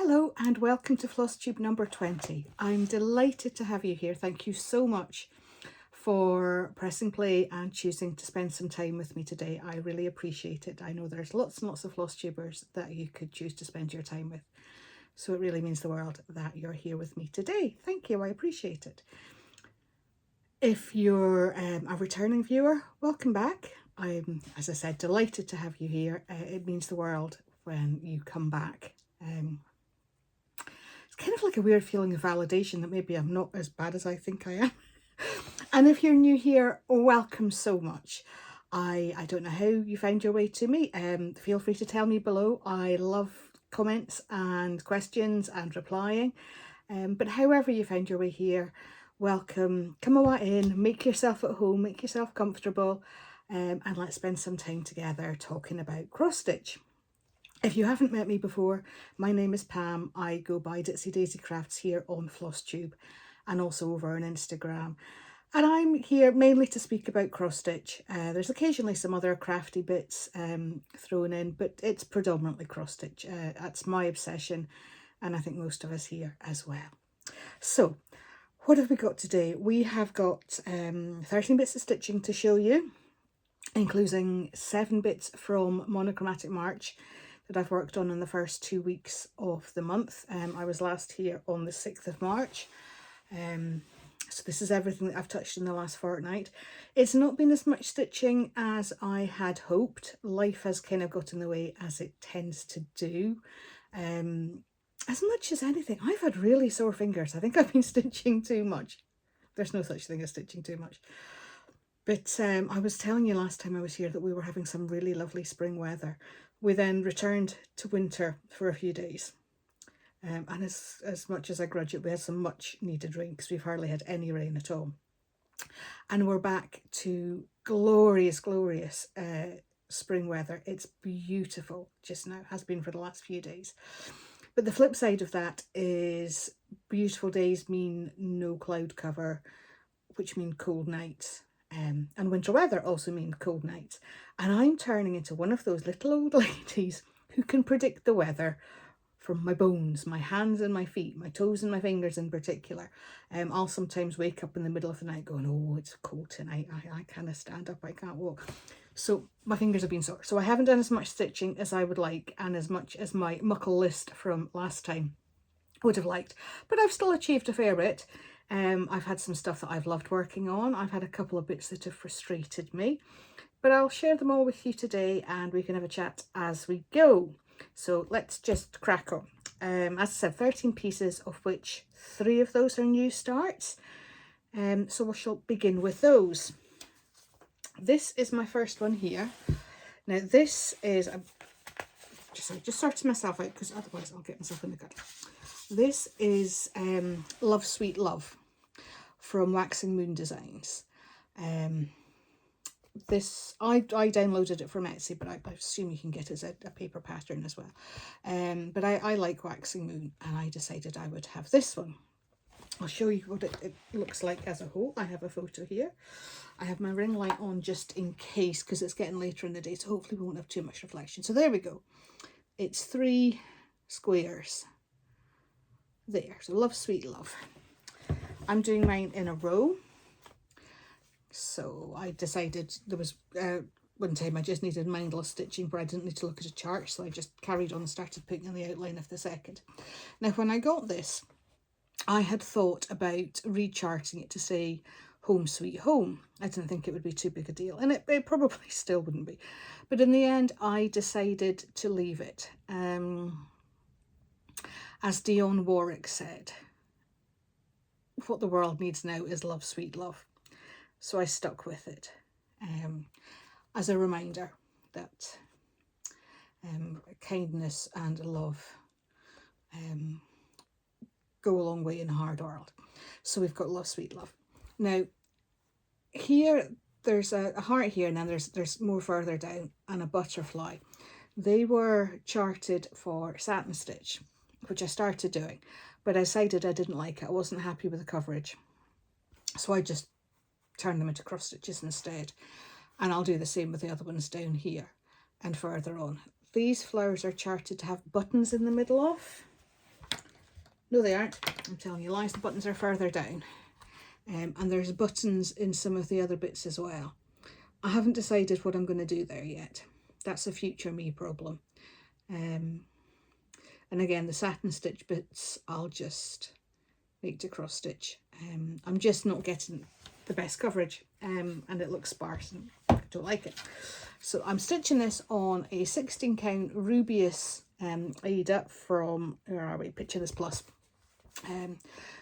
Hello and welcome to Flosstube number 20. I'm delighted to have you here. Thank you so much for pressing play and choosing to spend some time with me today. I really appreciate it. I know there's lots and lots of Flosstubers that you could choose to spend your time with. So it really means the world that you're here with me today. Thank you, I appreciate it. If you're a returning viewer, welcome back. I'm, as I said, delighted to have you here. It means the world when you come back. It's kind of like a weird feeling of validation that maybe I'm not as bad as I think I am. And if you're new here, welcome so much. I don't know how you found your way to me. Feel free to tell me below. I love comments and questions and replying. But however you found your way here, welcome. Come on in, make yourself at home, make yourself comfortable, and let's spend some time together talking about cross stitch. If you haven't met me before, my name is Pam. I go by Ditsy Daisy Crafts here on Flosstube and also over on Instagram. And I'm here mainly to speak about cross stitch. There's occasionally some other crafty bits thrown in, but it's predominantly cross stitch. That's my obsession, and I think most of us here as well. So, what have we got today? We have got 13 bits of stitching to show you, including 7 bits from Monochromatic March that I've worked on in the first 2 weeks of the month. I was last here on the 6th of March. So this is everything that I've touched in the last fortnight. It's not been as much stitching as I had hoped. Life has kind of got in the way, as it tends to do. As much as anything, I've had really sore fingers. I think I've been stitching too much. There's no such thing as stitching too much. But I was telling you last time I was here that we were having some really lovely spring weather. We then returned to winter for a few days. And as much as I grudge it, we had some much needed rain because we've hardly had any rain at all. And we're back to glorious, glorious spring weather. It's beautiful just now, has been for the last few days. But the flip side of that is beautiful days mean no cloud cover, which mean cold nights. And winter weather also means cold nights. And I'm turning into one of those little old ladies who can predict the weather from my bones, my hands and my feet, my toes and my fingers in particular. I'll sometimes wake up in the middle of the night going, oh, it's cold tonight. I can't stand up, I can't walk. So my fingers have been sore. So I haven't done as much stitching as I would like and as much as my muckle list from last time would have liked. But I've still achieved a fair bit. I've had some stuff that I've loved working on. I've had a couple of bits that have frustrated me. But I'll share them all with you today and we can have a chat as we go. So let's just crack on. As I said, 13 pieces, of which 3 of those are new starts. So we shall begin with those. This is my first one here. Now this is, just sorted myself out because otherwise I'll get myself in the gutter. This is Love Sweet Love from Waxing Moon Designs. This I downloaded it from Etsy, but I assume you can get it as a paper pattern as well. But I like Waxing Moon and I decided I would have this one. I'll show you what it looks like as a whole. I have a photo here. I have my ring light on just in case because it's getting later in the day, so hopefully we won't have too much reflection. So there we go. It's 3 squares there. So Love Sweet Love. I'm doing mine in a row. So I decided there was one time I just needed mindless stitching where I didn't need to look at a chart, so I just carried on and started putting in the outline of the second. Now when I got this, I had thought about recharting it to say Home Sweet Home. I didn't think it would be too big a deal, and it probably still wouldn't be. But in the end, I decided to leave it. As Dionne Warwick said, what the world needs now is Love Sweet Love. So I stuck with it as a reminder that kindness and love go a long way in a hard world. So we've got Love Sweet Love. Now here there's a heart here, and then there's more further down, and a butterfly. They were charted for satin stitch, which I started doing, but I decided I didn't like it. I wasn't happy with the coverage, so I just turn them into cross stitches instead, and I'll do the same with the other ones down here and further on. These flowers are charted to have buttons in the middle of, No, they aren't. I'm telling you lies. The buttons are further down. And there's buttons in some of the other bits as well. I haven't decided what I'm going to do there yet. That's a future me problem. And again, the satin stitch bits, I'll just make to cross stitch. I'm just not getting the best coverage, and it looks sparse and I don't like it. So I'm stitching this on a 16 count Rubius Aida from, where are we, Picture This Plus.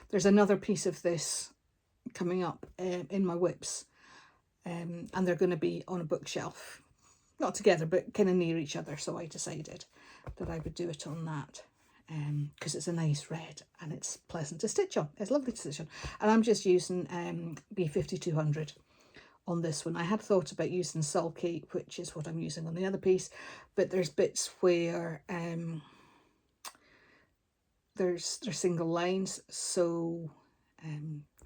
There's another piece of this coming up in my whips, and they're going to be on a bookshelf, not together but kind of near each other, so I decided that I would do it on that because it's a nice red and it's pleasant to stitch on. It's lovely to stitch on, and I'm just using B5200 on this one. I had thought about using sulky, which is what I'm using on the other piece, but there's bits where there's single lines, so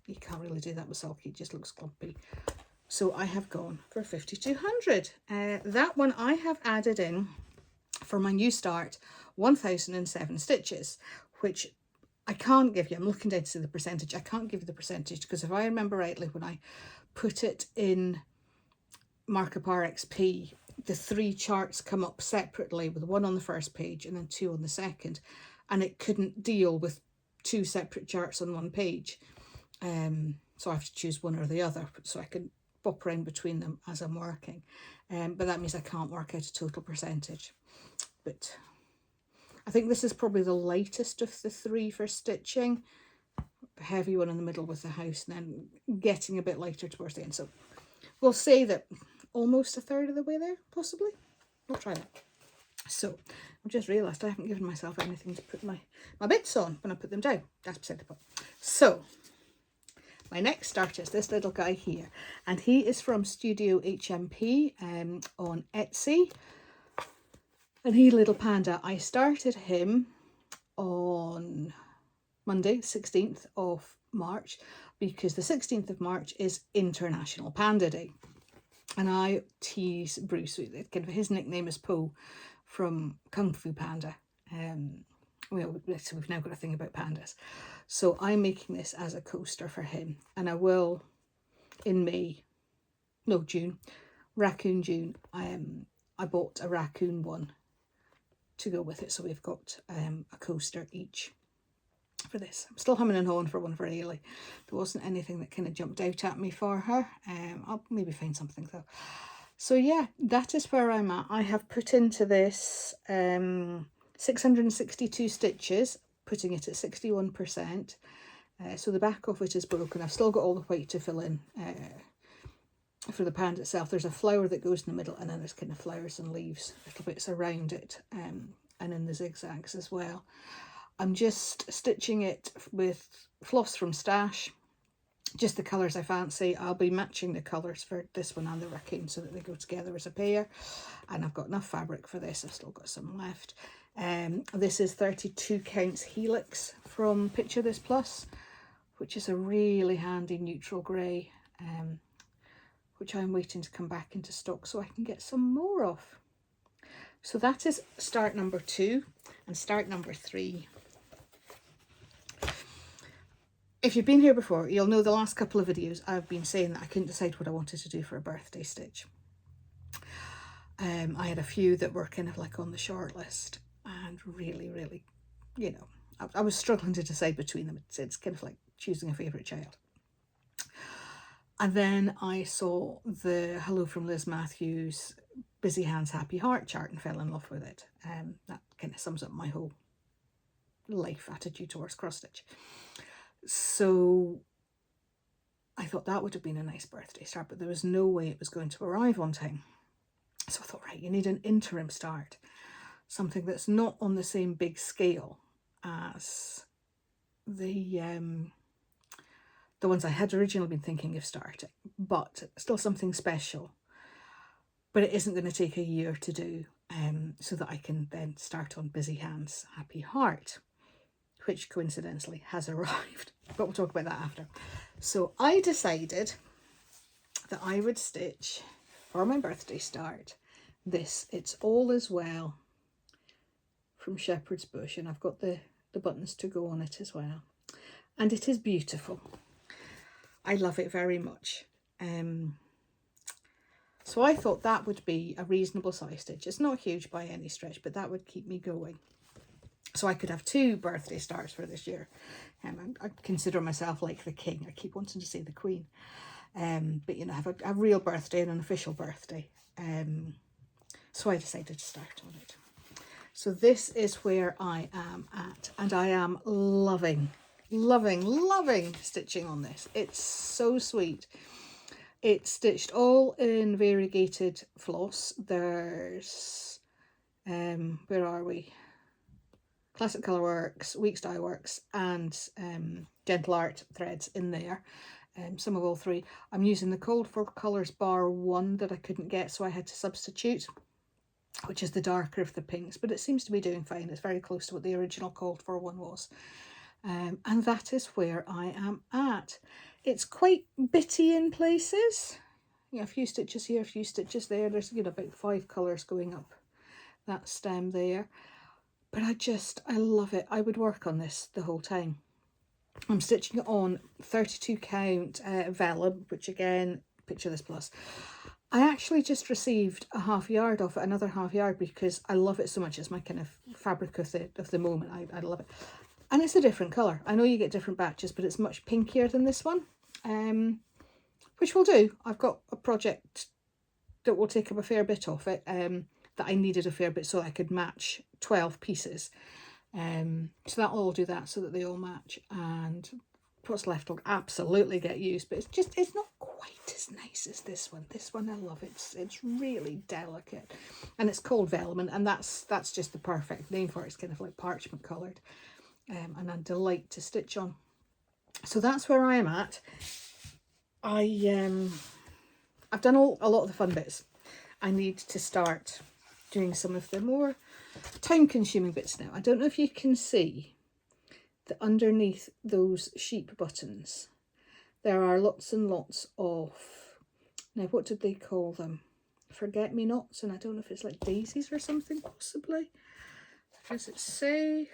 you can't really do that with sulky, it just looks clumpy. So I have gone for 5200. That one I have added in for my new start 1007 stitches, which I can't give you. I'm looking down to see the percentage. I can't give you the percentage because if I remember rightly, when I put it in Markup RXP, the 3 charts come up separately with 1 on the first page and then 2 on the second, and it couldn't deal with 2 separate charts on 1 page. So I have to choose one or the other so I can pop around between them as I'm working. But that means I can't work out a total percentage. But I think this is probably the lightest of the 3 for stitching. The heavy one in the middle with the house, and then getting a bit lighter towards the end. So we'll say that almost a third of the way there, possibly. We'll try that. So I've just realised I haven't given myself anything to put my bits on when I put them down. That's beside the point. So my next start is this little guy here, and he is from Studio HMP on Etsy, and he Little Panda. I started him on Monday, 16th of March, because the 16th of March is International Panda Day, and I tease Bruce, kind of his nickname is Po from Kung Fu Panda. Well, so we've now got a thing about pandas. So I'm making this as a coaster for him, and I will in June, Raccoon June. I bought a raccoon one to go with it, so we've got a coaster each for this. I'm still humming and hawing for one for Ailey. There wasn't anything that kind of jumped out at me for her. I'll maybe find something though. So yeah, that is where I'm at. I have put into this 662 stitches, putting it at 61%. So the back of it is broken. I've still got all the white to fill in for the panda itself. There's a flower that goes in the middle, and then there's kind of flowers and leaves, little bits around it, and in the zigzags as well. I'm just stitching it with floss from Stash, just the colours I fancy. I'll be matching the colours for this one and the raccoon so that they go together as a pair, and I've got enough fabric for this. I've still got some left. This is 32 counts Helix from Picture This Plus, which is a really handy neutral grey, which I'm waiting to come back into stock so I can get some more of. So that is start number 2, and start number 3. If you've been here before, you'll know the last couple of videos I've been saying that I couldn't decide what I wanted to do for a birthday stitch. I had a few that were kind of like on the short list, and really, you know, I was struggling to decide between them. It's kind of like choosing a favourite child. And then I saw the Hello from Liz Matthews Busy Hands Happy Heart chart and fell in love with it. That kind of sums up my whole life attitude towards cross stitch. So I thought that would have been a nice birthday start, but there was no way it was going to arrive on time. So I thought, right, you need an interim start, something that's not on the same big scale as the ones I had originally been thinking of starting, but still something special. But it isn't going to take a year to do, so that I can then start on Busy Hands Happy Heart, which coincidentally has arrived, but we'll talk about that after. So I decided that I would stitch for my birthday start this It's All Is Well from Shepherd's Bush, and I've got the the buttons to go on it as well. And it is beautiful. I love it very much. So I thought that would be a reasonable size stitch. It's not huge by any stretch, but that would keep me going. So I could have 2 birthday starts for this year. I consider myself like the king. I keep wanting to say the queen. But you know, have a real birthday and an official birthday. So I decided to start on it. So this is where I am at, and I am loving stitching on this. It's so sweet. It's stitched all in variegated floss. There's where are we? Classic Colourworks, Weeks Dye Works, and Gentle Art threads in there. Some of all 3. I'm using the Cold for Colours bar 1 that I couldn't get, so I had to substitute, which is the darker of the pinks, but it seems to be doing fine. It's very close to what the original Cold for one was. And that is where I am at. It's quite bitty in places. You know, a few stitches here, a few stitches there. There's, you know, about 5 colours going up that stem there. But I love it. I would work on this the whole time. I'm stitching it on 32 count vellum, which again, picture this plus. I actually just received a half yard off it, another half yard, because I love it so much. It's my kind of fabric of the moment. I love it. And it's a different colour. I know you get different batches, but it's much pinkier than this one, which will do. I've got a project that will take up a fair bit off it, that I needed a fair bit so I could match 12 pieces. So that'll all do that so that they all match, and what's left will absolutely get used, but it's not quite as nice as this one. This one I love. It's really delicate, and it's called vellum, and that's just the perfect name for it. It's kind of like parchment coloured, and a delight to stitch on. So that's where I am at. I've done a lot of the fun bits. I need to start doing some of the more time-consuming bits now. I don't know if you can see that underneath those sheep buttons there are lots and lots of, now what did they call them? Forget-me-nots, and I don't know if it's like daisies or something, possibly. Does it say?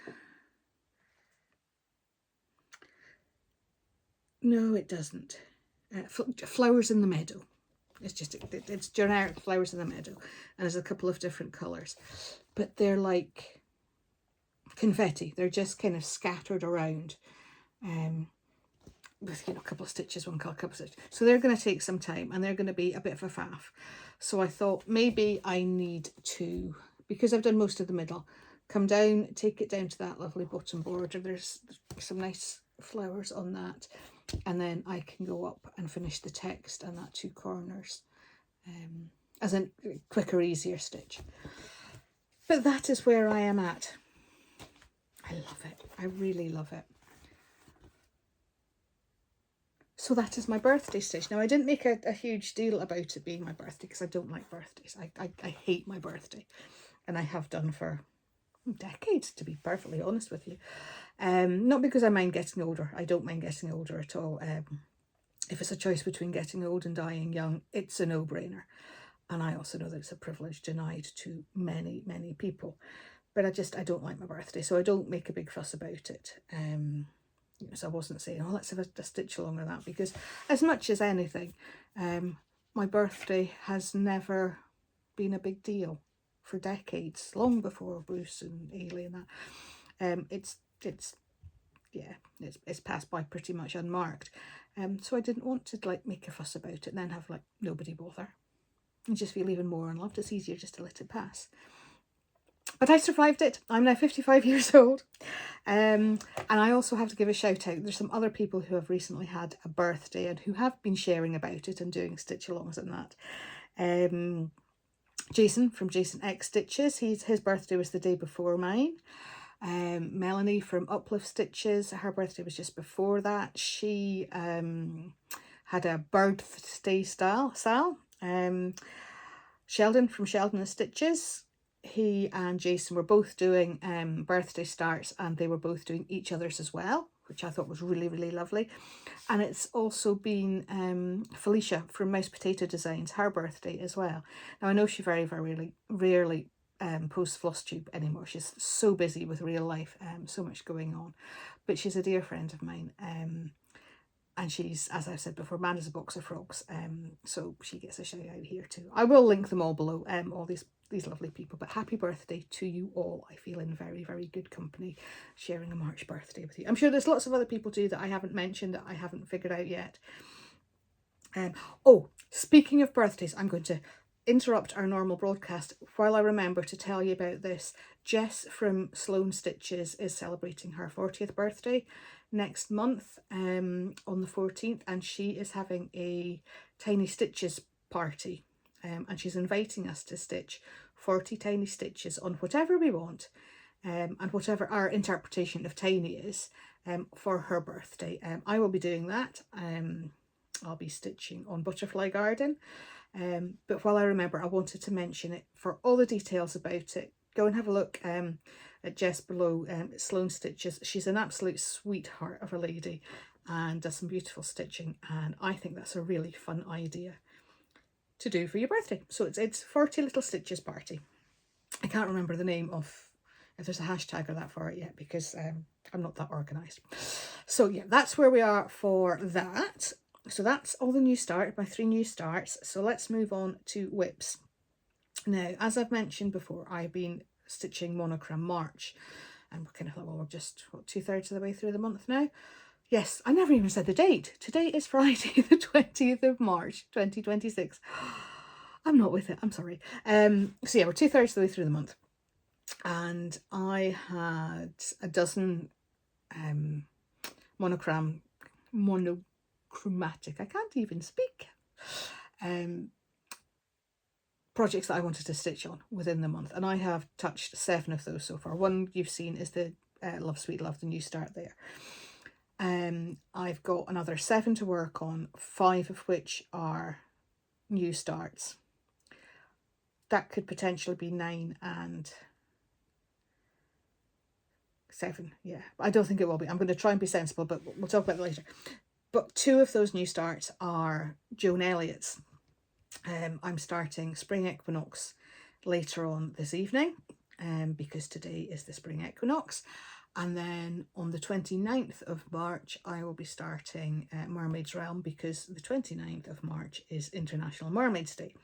No, it doesn't. Flowers in the meadow. It's generic flowers in the meadow, and there's a couple of different colours, but they're like confetti. They're just kind of scattered around, with, you know, a couple of stitches, one colour, couple of stitches. So they're going to take some time, and they're going to be a bit of a faff. So I thought maybe I need to, because I've done most of the middle, come down, take it down to that lovely bottom border. There's some nice flowers on that, and then I can go up and finish the text and that 2 corners, as a quicker, easier stitch. But that is where I am at. I love it. I really love it. So that is my birthday stitch. Now, I didn't make a huge deal about it being my birthday, because I don't like birthdays. I hate my birthday, and I have done for decades, to be perfectly honest with you. Not because I mind getting older. I don't mind getting older at all. If it's a choice between getting old and dying young, it's a no-brainer. And I also know that it's a privilege denied to many, many people. But I don't like my birthday, so I don't make a big fuss about it. So I wasn't saying, oh, let's have a stitch along with that, because as much as anything, my birthday has never been a big deal for decades, long before Bruce and Ailey and that. It's passed by pretty much unmarked. So I didn't want to like make a fuss about it and then have like nobody bother and just feel even more unloved. It's easier just to let it pass. But I survived it. I'm now 55 years old. And I also have to give a shout out. There's some other people who have recently had a birthday and who have been sharing about it and doing stitch-alongs and that. Jason from Jason X Stitches, his birthday was the day before mine. Melanie from Uplift Stitches, her birthday was just before that. She had a birthday sal. Sheldon from Sheldon and Stitches, he and Jason were both doing birthday starts, and they were both doing each other's as well, which I thought was really, really lovely. And it's also been Felicia from Mouse Potato Designs, her birthday as well. Now, I know she very, very rarely post Flosstube anymore. She's so busy with real life, so much going on. But she's a dear friend of mine. And she's, as I've said before, mad as a box of frogs. So she gets a shout out here too. I will link them all below, all these lovely people. But happy birthday to you all. I feel in very, very good company sharing a March birthday with you. I'm sure there's lots of other people too that I haven't mentioned, that I haven't figured out yet. Oh, speaking of birthdays, I'm going to interrupt our normal broadcast while I remember to tell you about this. Jess from Sloan Stitches is celebrating her 40th birthday next month, on the 14th, and she is having a tiny stitches party, and she's inviting us to stitch 40 tiny stitches on whatever we want, and whatever our interpretation of tiny is, for her birthday. I will be doing that. I'll be stitching on Butterfly Garden, but while I remember, I wanted to mention it. For all the details about it, go and have a look at Jess below, Sloan Stitches. She's an absolute sweetheart of a lady and does some beautiful stitching, and I think that's a really fun idea to do for your birthday. So it's 40 little stitches party. I can't remember the name of, if there's a hashtag or that for it yet, because I'm not that organised. So yeah, that's where we are for that. So that's all the new start, my 3 new starts. So let's move on to whips. Now, as I've mentioned before, I've been stitching Monochrome March, and we're kind of like, well, we're just, what, 2/3 of the way through the month now? Yes, I never even said the date. Today is Friday, the 20th of March, 2026. I'm not with it, I'm sorry. So yeah, we're 2/3 of the way through the month, and I had a dozen monochromatic, I can't even speak, projects that I wanted to stitch on within the month, and I have touched 7 of those so far. One you've seen is the Love Sweet Love, the new start there. I've got another 7 to work on, 5 of which are new starts. That could potentially be 9 and 7. Yeah, I don't think it will be. I'm going to try and be sensible, but we'll talk about it later. But 2 of those new starts are Joan Elliott's. I'm starting Spring Equinox later on this evening, because today is the Spring Equinox. And then on the 29th of March, I will be starting Mermaid's Realm, because the 29th of March is International Mermaids Day.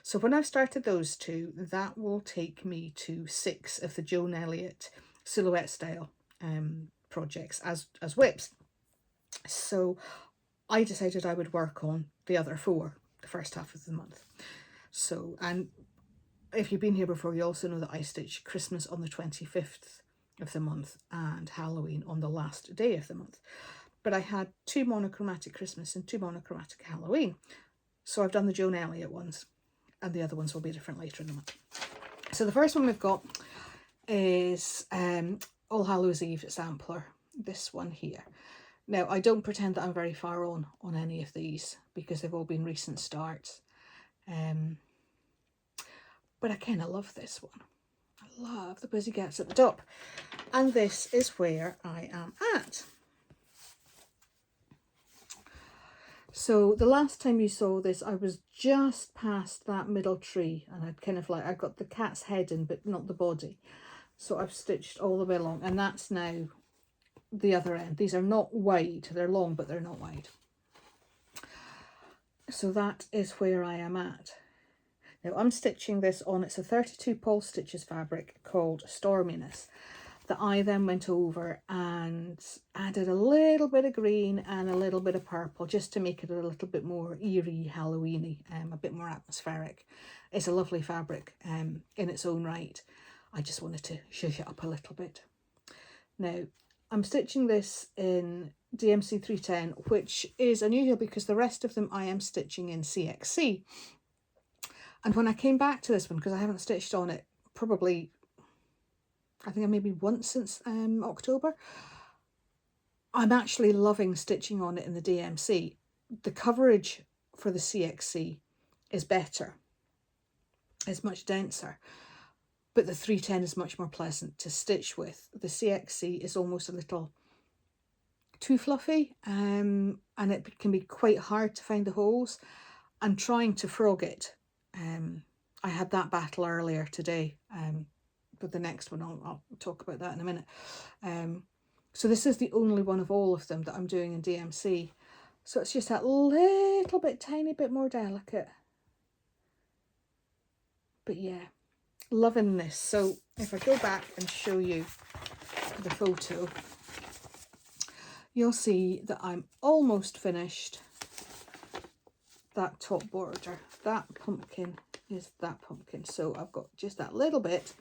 So when I've started those 2, that will take me to 6 of the Joan Elliott silhouette style projects as whips. So I decided I would work on the other 4 the first half of the month. So, and if you've been here before, you also know that I stitch Christmas on the 25th of the month and Halloween on the last day of the month. But I had 2 monochromatic Christmas and 2 monochromatic Halloween. So I've done the Joan Elliott ones, and the other ones will be different later in the month. So the first one we've got is All Hallows Eve sampler, this one here. Now, I don't pretend that I'm very far on any of these, because they've all been recent starts. But I kind of love this one. I love the Pussycats at the top. And this is where I am at. So the last time you saw this, I was just past that middle tree, and I'd kind of like, I got the cat's head in, but not the body. So I've stitched all the way along, and that's now the other end. These are not wide, they're long, but they're not wide. So that is where I am at. Now I'm stitching this on, it's a 32 Pulse Stitches fabric called Storminess, that I then went over and added a little bit of green and a little bit of purple, just to make it a little bit more eerie, Halloweeny, a bit more atmospheric. It's a lovely fabric in its own right. I just wanted to shush it up a little bit. Now, I'm stitching this in DMC 310, which is unusual because the rest of them I am stitching in CXC. And when I came back to this one, because I haven't stitched on it probably, I think maybe once since October, I'm actually loving stitching on it in the DMC. The coverage for the CXC is better. It's much denser. But the 310 is much more pleasant to stitch with. The CXC is almost a little too fluffy, and it can be quite hard to find the holes. And trying to frog it, I had that battle earlier today. But the next one, I'll talk about that in a minute. So this is the only one of all of them that I'm doing in DMC. So it's just that little bit, tiny bit more delicate. But yeah, loving this. So if I go back and show you the photo, you'll see that I'm almost finished that top border. That pumpkin is that pumpkin. So I've got just that little bit,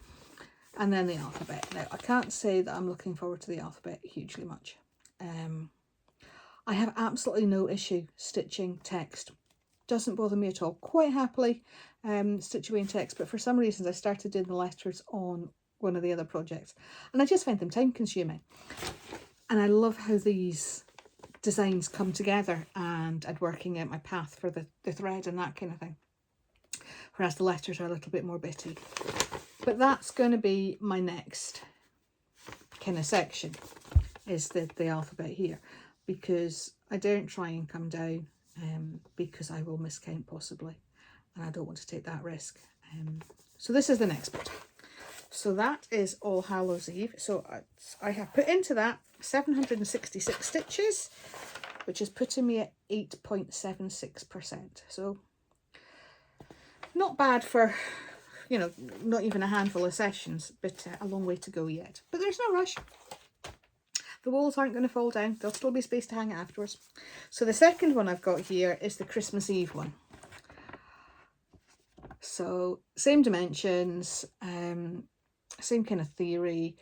and then the alphabet. Now, I can't say that I'm looking forward to the alphabet hugely much. I have absolutely no issue stitching text. Doesn't bother me at all. Quite happily stitch away in text, but for some reasons I started doing the letters on one of the other projects, and I just find them time consuming. And I love how these designs come together, and working out my path for the thread and that kind of thing. Whereas the letters are a little bit more bitty. But that's going to be my next kind of section, is the alphabet here, because I don't try and come down because I will miscount possibly, and I don't want to take that risk. So this is the next bit. So that is All Hallows Eve. So I have put into that 766 stitches, which is putting me at 8.76%. So not bad for, you know, not even a handful of sessions, but a long way to go yet. But there's no rush. The walls aren't going to fall down. There'll still be space to hang it afterwards. So the second one I've got here is the Christmas Eve one. So same dimensions, same kind of theory.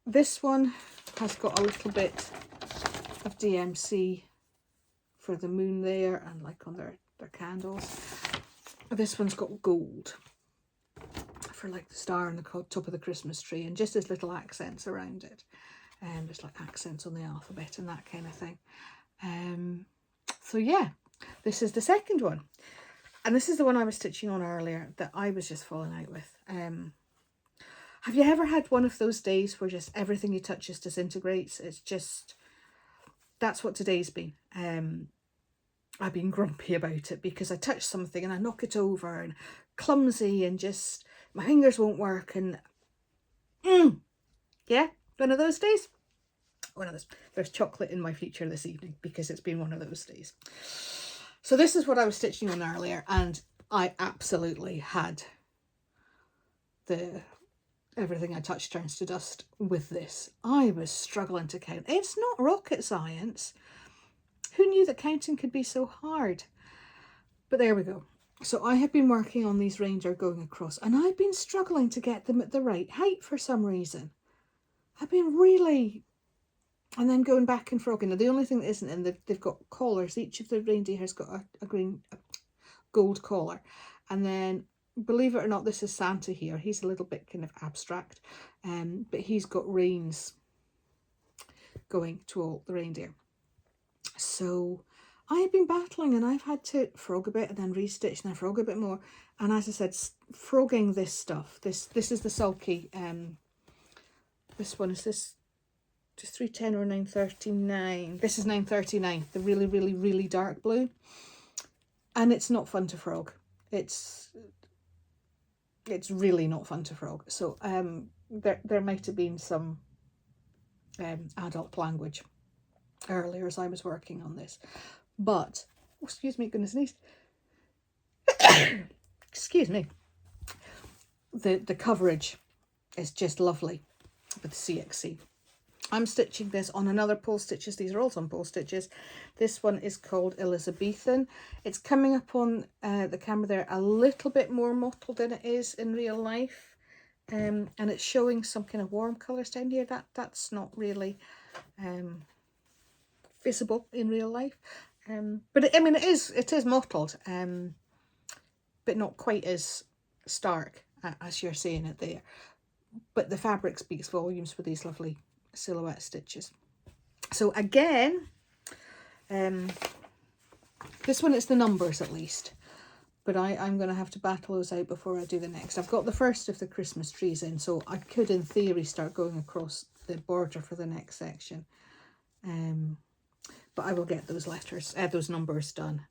This one has got a little bit of DMC for the moon there, and like on their candles. This one's got gold for like the star on the top of the Christmas tree, and just as little accents around it. There's like accents on the alphabet and that kind of thing. So yeah, this is the second one. And this is the one I was stitching on earlier that I was just falling out with. Have you ever had one of those days where just everything you touch just disintegrates? It's just, that's what today's been. I've been grumpy about it because I touch something and I knock it over, and clumsy, and just my fingers won't work, and yeah, one of those days. One of those. There's chocolate in my future this evening because it's been one of those days. So this is what I was stitching on earlier, and I absolutely had everything I touched turns to dust with this. I was struggling to count. It's not rocket science. Who knew that counting could be so hard? But there we go. So I have been working on these reindeer going across, and I've been struggling to get them at the right height for some reason. I've been really... And then going back and frogging. Now, the only thing that isn't in, they've got collars. Each of the reindeer has got a gold collar. And then, believe it or not, this is Santa here. He's a little bit kind of abstract. But he's got reins going to all the reindeer. So I've been battling, and I've had to frog a bit and then restitch and then frog a bit more. And as I said, frogging this stuff. This is the sulky. This one is this. Just 310 or 939. This is 939, the really, really, really dark blue. And it's not fun to frog. It's really not fun to frog. So there might have been some adult language earlier as I was working on this. But, oh, excuse me, goodness sneeze. Excuse me. The coverage is just lovely with the CXC. I'm stitching this on another pole stitches. These are also on pole stitches. This one is called Elizabethan. It's coming up on the camera there a little bit more mottled than it is in real life. And it's showing some kind of warm colours down here. That's not really visible in real life. But I mean, it is mottled, but not quite as stark as you're seeing it there. But the fabric speaks volumes with these lovely silhouette stitches. So again, this one is the numbers at least, but I'm going to have to battle those out before I do the next. I've got the first of the Christmas trees in, so I could in theory start going across the border for the next section, but I will get those letters, those numbers done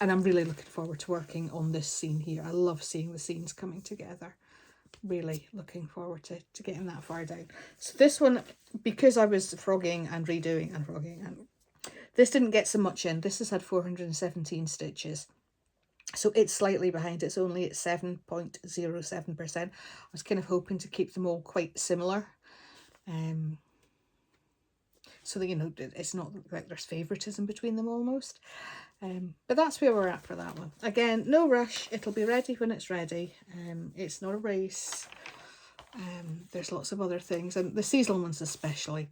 And I'm really looking forward to working on this scene here. I love seeing the scenes coming together. Really looking forward to getting that far down. So this one, because I was frogging and redoing and frogging, and this didn't get so much in. This has had 417 stitches. So it's slightly behind. It's only at 7.07%. I was kind of hoping to keep them all quite similar. So that, you know, it's not like there's favouritism between them almost. But that's where we're at for that one. Again, no rush. It'll be ready when it's ready. It's not a race. There's lots of other things. And the seasonal ones especially,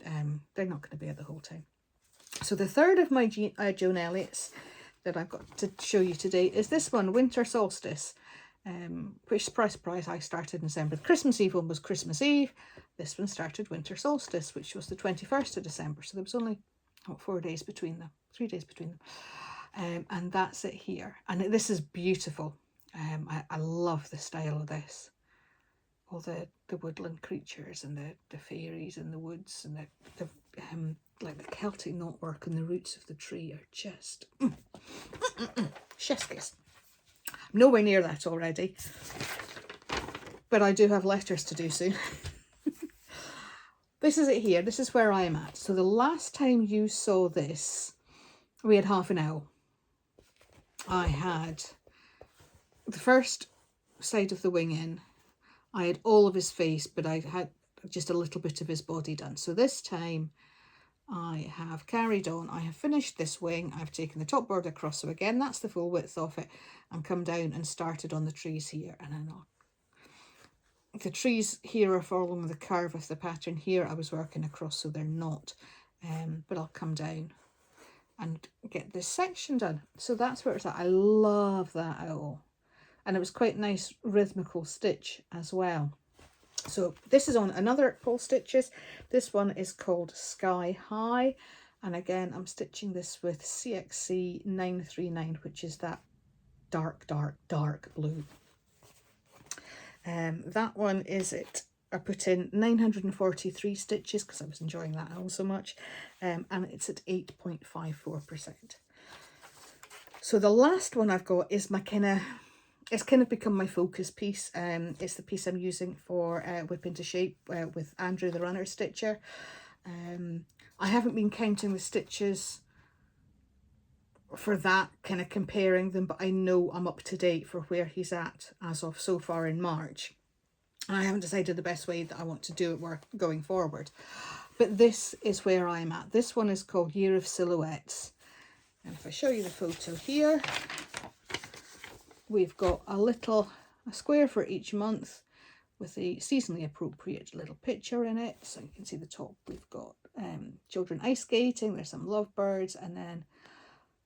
they're not going to be at the whole time. So the third of my Joan Elliott's that I've got to show you today is this one, Winter Solstice. Which, surprise, surprise, I started in December. The Christmas Eve one was Christmas Eve. This one started Winter Solstice, which was the 21st of December. So there was only 4 days between them, 3 days between them. And that's it here. And this is beautiful. I love the style of this. All the woodland creatures and the fairies in the woods and the like the Celtic knotwork and the roots of the tree are just chef's kiss. I'm nowhere near that already, but I do have letters to do soon. This is it here. This is where I am at. So the last time you saw this, we had half an owl. I had the first side of the wing in. I had all of his face, but I had just a little bit of his body done. So this time I have carried on. I have finished this wing. I've taken the top border across. So again, that's the full width of it, and come down and started on the trees here. And then the trees here are following the curve of the pattern. Here I was working across, so they're not. But I'll come down and get this section done. So that's where it's at. I love that owl. And it was quite a nice rhythmical stitch as well. So this is on another Full Stitches. This one is called Sky High. And again, I'm stitching this with CXC 939, which is that dark, dark, dark blue. That one is it. I put in 943 stitches because I was enjoying that owl so much. And it's at 8.54%. So the last one I've got is my it's kind of become my focus piece. It's the piece I'm using for Whip Into Shape with Andrew the Runner Stitcher. I haven't been counting the stitches for that, kind of comparing them, but I know I'm up to date for where he's at as of so far in March. And I haven't decided the best way that I want to do it going forward. But this is where I'm at. This one is called Year of Silhouettes. And if I show you the photo here, we've got a square for each month with a seasonally appropriate little picture in it. So you can see the top, we've got children ice skating, there's some lovebirds, and then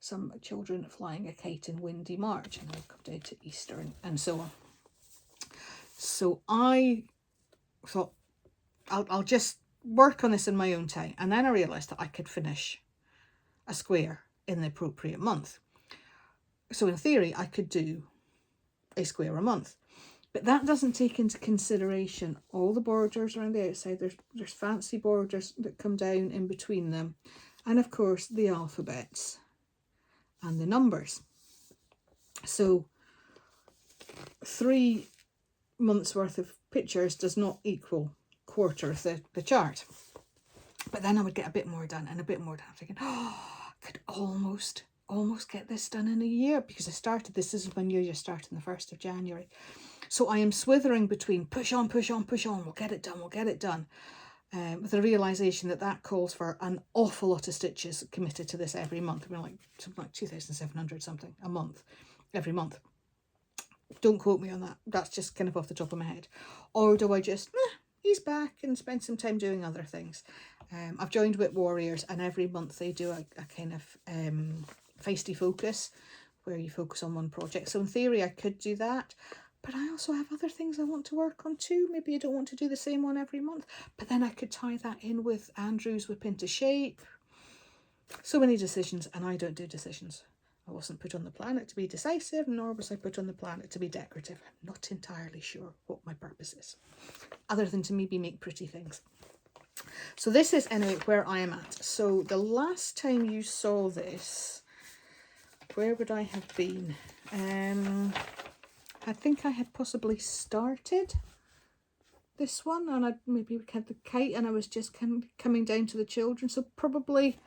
some children flying a kite in windy March, and we'll come down to Easter and so on. So I thought I'll just work on this in my own time, and then I realised that I could finish a square in the appropriate month. So in theory, I could do a square a month, but that doesn't take into consideration all the borders around the outside. There's fancy borders that come down in between them, and of course the alphabets and the numbers. So 3 months worth of pictures does not equal quarter of the chart. But then I would get a bit more done and a bit more done. I'm thinking, oh, I could almost get this done in a year, because this is when you're starting the 1st of January. So I am swithering between push on, we'll get it done. With the realisation that calls for an awful lot of stitches committed to this every month. I mean, like something like 2,700 something a month, every month. Don't quote me on that. That's just kind of off the top of my head. Or do I just ease back and spend some time doing other things? I've joined Whip Warriors, and every month they do a kind of feisty focus where you focus on one project. So in theory I could do that, but I also have other things I want to work on too. Maybe I don't want to do the same one every month, but then I could tie that in with Andrew's Whip Into Shape. So many decisions, and I don't do decisions. I wasn't put on the planet to be decisive, nor was I put on the planet to be decorative. I'm not entirely sure what my purpose is, other than to maybe make pretty things. So this is anyway where I am at. So the last time you saw this, where would I have been? I think I had possibly started this one, and I maybe had the kite, and I was just coming down to the children. So probably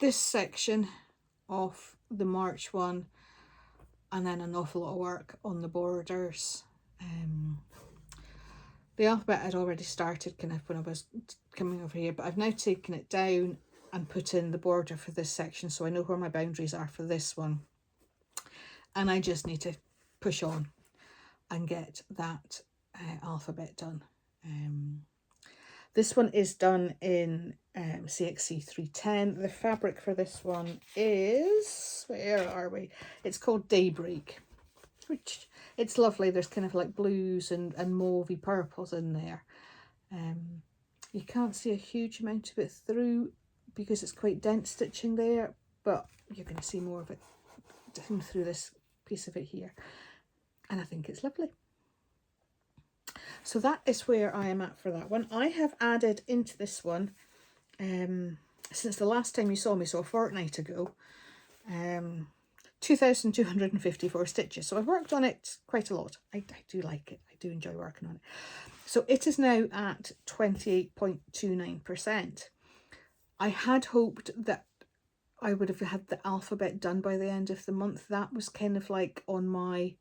this section of the March one, and then an awful lot of work on the borders. The alphabet I'd already started kind of when I was coming over here, but I've now taken it down and put in the border for this section, so I know where my boundaries are for this one. And I just need to push on and get that alphabet done. This one is done in CXC 310. The fabric for this one is, where are we? It's called Daybreak, which it's lovely. There's kind of like blues and mauvey purples in there. You can't see a huge amount of it through because it's quite dense stitching there, but you're going to see more of it through this piece of it here, and I think it's lovely. So that is where I am at for that one. I have added into this one since the last time you saw me, so a fortnight ago, 2,254 stitches. So I've worked on it quite a lot. I do like it. I do enjoy working on it. So it is now at 28.29%. I had hoped that I would have had the alphabet done by the end of the month. That was kind of like on my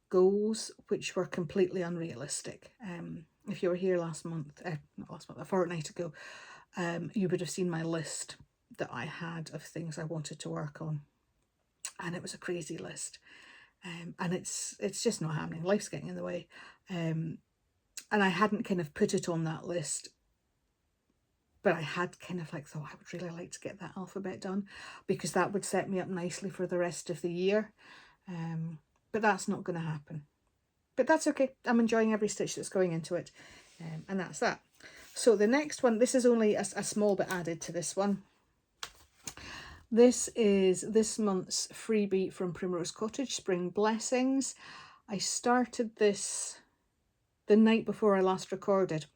goals, which were completely unrealistic. If you were here last month, not last month, a fortnight ago, you would have seen my list that I had of things I wanted to work on, and it was a crazy list. And it's just not happening. Life's getting in the way, and I hadn't kind of put it on that list, but I had kind of like thought I would really like to get that alphabet done because that would set me up nicely for the rest of the year. But that's not going to happen. But that's okay. I'm enjoying every stitch that's going into it. And that's that. So the next one, this is only a small bit added to this one. This is this month's freebie from Primrose Cottage, Spring Blessings. I started this the night before I last recorded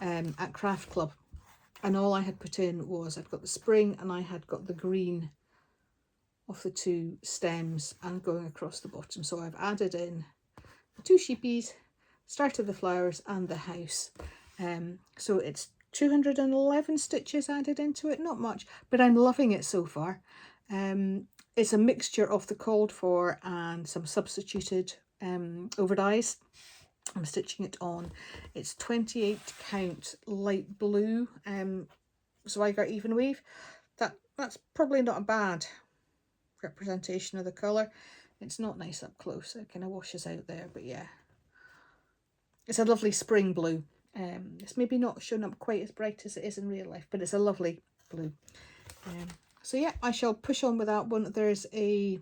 at Craft Club. And all I had put in was I'd got the spring and I had got the green of the two stems and going across the bottom. So I've added in the two sheepies, started the flowers and the house. So it's 211 stitches added into it, not much, but I'm loving it so far. It's a mixture of the called for and some substituted overdyes. I'm stitching it on. It's 28 count light blue, Zweigart even weave. That's probably not a bad representation of the colour. It's not nice up close, it kind of washes out there, but yeah, it's a lovely spring blue. It's maybe not shown up quite as bright as it is in real life, but it's a lovely blue. So yeah, I shall push on with that one. There's a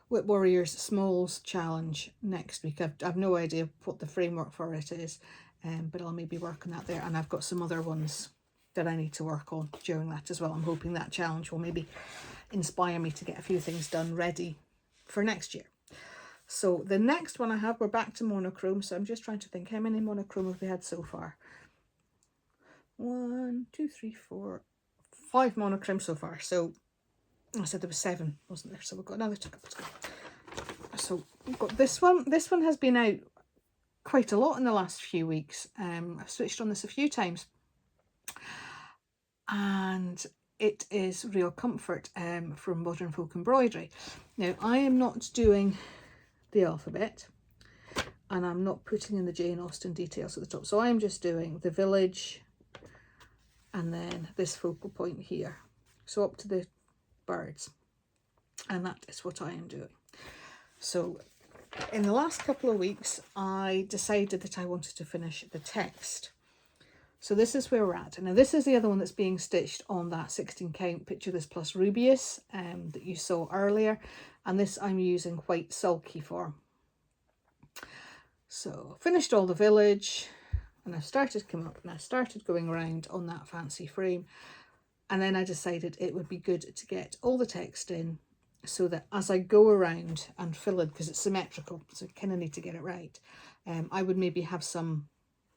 Whip Warriors Smalls challenge next week. I've no idea what the framework for it is, but I'll maybe work on that there, and I've got some other ones that I need to work on during that as well. I'm hoping that challenge will maybe inspire me to get a few things done ready for next year. So the next one I have, we're back to monochrome. So I'm just trying to think, how many monochrome have we had so far? 1, 2, 3, 4, 5 monochrome so far. So I said there was 7, wasn't there? So we've got another 2 to go. So we've got this one. This one has been out quite a lot in the last few weeks. I've switched on this a few times. And it is Real Comfort from Modern Folk Embroidery. Now, I am not doing the alphabet, and I'm not putting in the Jane Austen details at the top. So I'm just doing the village and then this focal point here. So up to the birds. And that is what I am doing. So in the last couple of weeks, I decided that I wanted to finish the text. So this is where we're at. Now this is the other one that's being stitched on that 16 count Picture This Plus Rubius that you saw earlier. And this I'm using white sulky for. So finished all the village, and I've started coming up and I started going around on that fancy frame. And then I decided it would be good to get all the text in so that as I go around and fill it, because it's symmetrical, so I kind of need to get it right, I would maybe have some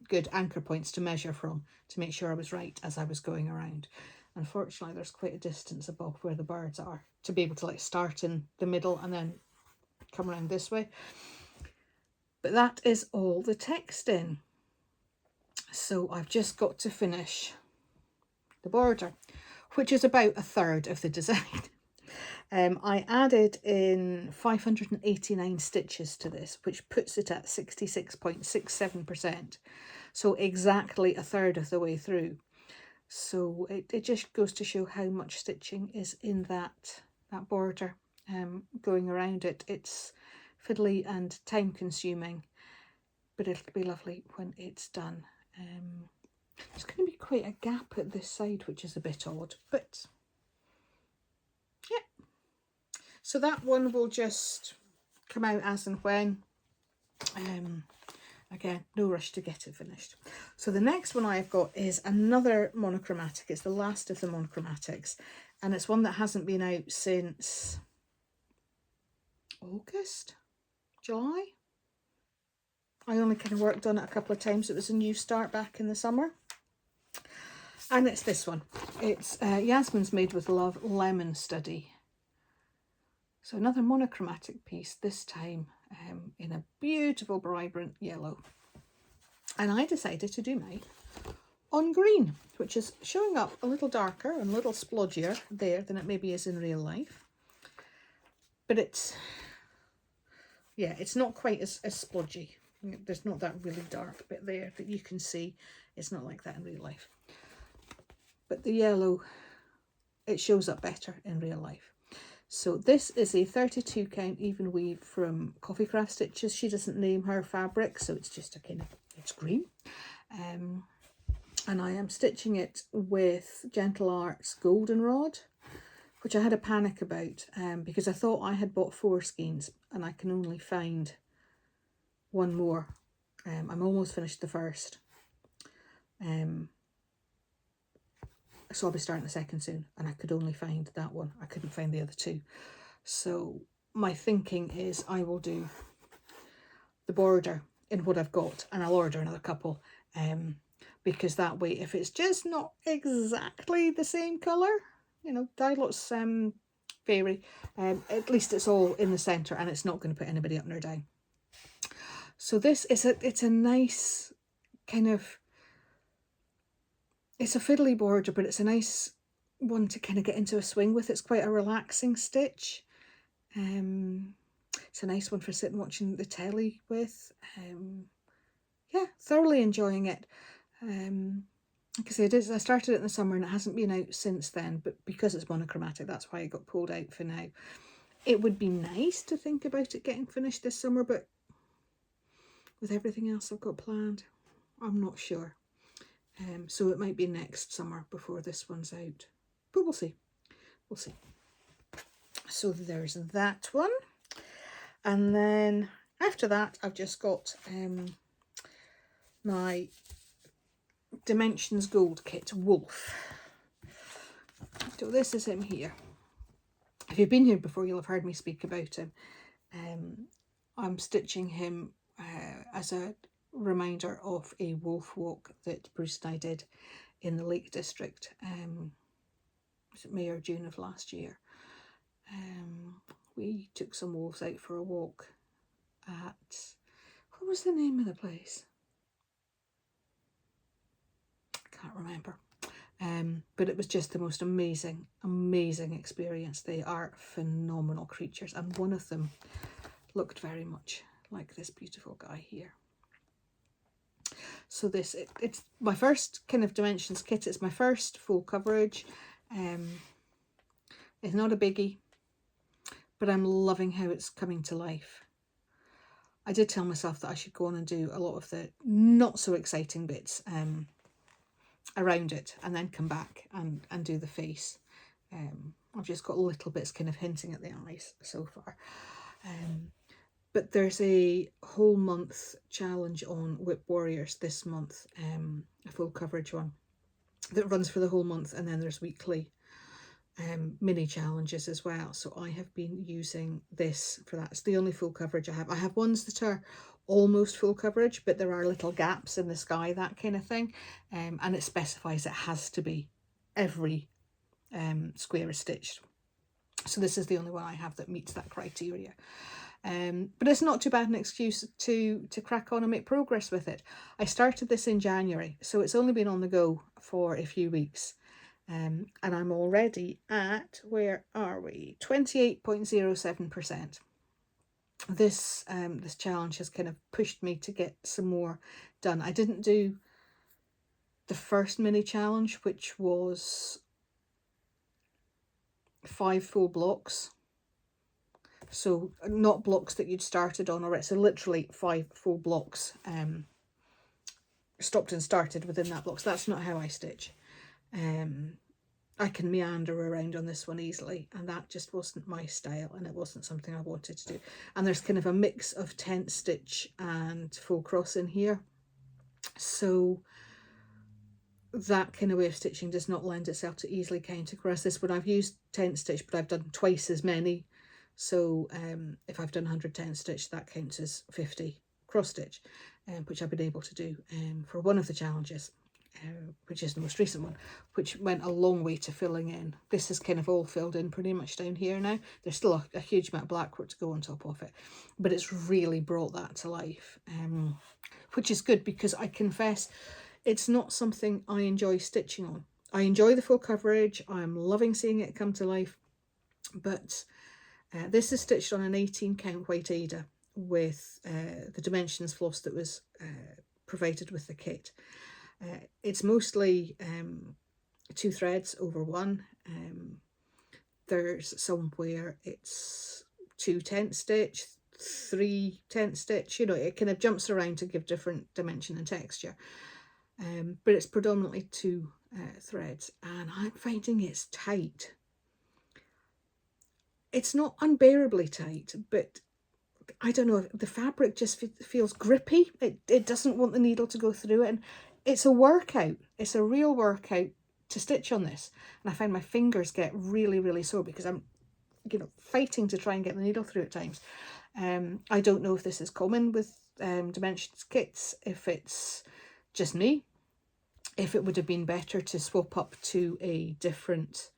good anchor points to measure from to make sure I was right as I was going around. Unfortunately, there's quite a distance above where the birds are to be able to like start in the middle and then come around this way. But that is all the text in. So I've just got to finish the border, which is about a third of the design. I added in 589 stitches to this, which puts it at 66.67%. So exactly a third of the way through. So it just goes to show how much stitching is in that border going around it. It's fiddly and time consuming, but it'll be lovely when it's done. There's going to be quite a gap at this side, which is a bit odd, but yeah. So that one will just come out as and when. Again, no rush to get it finished. So the next one I've got is another monochromatic. It's the last of the monochromatics, and it's one that hasn't been out since August, July. I only kind of worked on it a couple of times. It was a new start back in the summer. And it's this one. It's Yasmin's Made with Love Lemon Study. So another monochromatic piece, this time in a beautiful, vibrant yellow. And I decided to do mine on green, which is showing up a little darker and a little splodgier there than it maybe is in real life. But it's, yeah, it's not quite as splodgy. There's not that really dark bit there that you can see. It's not like that in real life. But the yellow, it shows up better in real life. So this is a 32 count even weave from Coffee Craft Stitches. She doesn't name her fabric, so it's just a kind of, it's green. And I am stitching it with Gentle Arts Goldenrod, which I had a panic about because I thought I had bought 4 skeins and I can only find one more. I'm almost finished the first. So I'll be starting the second soon, and I could only find that one. I couldn't find the other 2. So my thinking is I will do the border in what I've got, and I'll order another couple, because that way, if it's just not exactly the same colour, you know, dye lots vary, at least it's all in the centre and it's not going to put anybody up nor down. So this is it's a nice kind of, it's a fiddly border, but it's a nice one to kind of get into a swing with. It's quite a relaxing stitch. It's a nice one for sitting watching the telly with. Yeah, thoroughly enjoying it. Like I said, I started it in the summer and it hasn't been out since then, but because it's monochromatic, that's why it got pulled out for now. It would be nice to think about it getting finished this summer, but with everything else I've got planned, I'm not sure. So it might be next summer before this one's out, but we'll see. We'll see. So there's that one. And then after that, I've just got my Dimensions Gold Kit Wolf. So this is him here. If you've been here before, you'll have heard me speak about him. I'm stitching him as a reminder of a wolf walk that Bruce and I did in the Lake District. Was it May or June of last year? We took some wolves out for a walk at, what was the name of the place? I can't remember. But it was just the most amazing experience. They are phenomenal creatures, and one of them looked very much like this beautiful guy here. So this, it's my first kind of Dimensions kit. It's my first full coverage. It's not a biggie, but I'm loving how it's coming to life. I did tell myself that I should go on and do a lot of the not so exciting bits around it and then come back and do the face. I've just got little bits kind of hinting at the eyes so far. But there's a whole month challenge on Whip Warriors this month, a full coverage one that runs for the whole month, and then there's weekly mini challenges as well. So I have been using this for that. It's the only full coverage I have. I have ones that are almost full coverage, but there are little gaps in the sky, that kind of thing, and it specifies it has to be every square is stitched. So this is the only one I have that meets that criteria. But it's not too bad an excuse to crack on and make progress with it. I started this in January, so it's only been on the go for a few weeks. And I'm already at, where are we? 28.07%. This this challenge has kind of pushed me to get some more done. I didn't do the first mini challenge, which was 5 full blocks. So not blocks that you'd started on already, so literally 5 full blocks stopped and started within that block. So that's not how I stitch. I can meander around on this one easily, and that just wasn't my style, and it wasn't something I wanted to do. And there's kind of a mix of tent stitch and full cross in here, so that kind of way of stitching does not lend itself to easily counting. Whereas this one, I've used tent stitch, but I've done twice as many. So if I've done 100 tent stitch, that counts as 50 cross stitch, which I've been able to do for one of the challenges, which is the most recent one, which went a long way to filling in. This is kind of all filled in pretty much down here now. There's still a huge amount of blackwork to go on top of it, but it's really brought that to life, which is good, because I confess it's not something I enjoy stitching on. I enjoy the full coverage. I'm loving seeing it come to life, but this is stitched on an 18 count white Ada with the dimensions floss that was provided with the kit. It's mostly 2 threads over 1. There's some where it's 2 tent stitch, 3 tent stitch, you know, it kind of jumps around to give different dimension and texture. But it's predominantly 2 threads, and I'm finding it's tight. It's not unbearably tight, but I don't know, the fabric just feels grippy. It doesn't want the needle to go through it, and it's a workout. It's a real workout to stitch on this, and I find my fingers get really, really sore because I'm, you know, fighting to try and get the needle through at times. I don't know if this is common with dimensions kits, if it's just me, if it would have been better to swap up to a different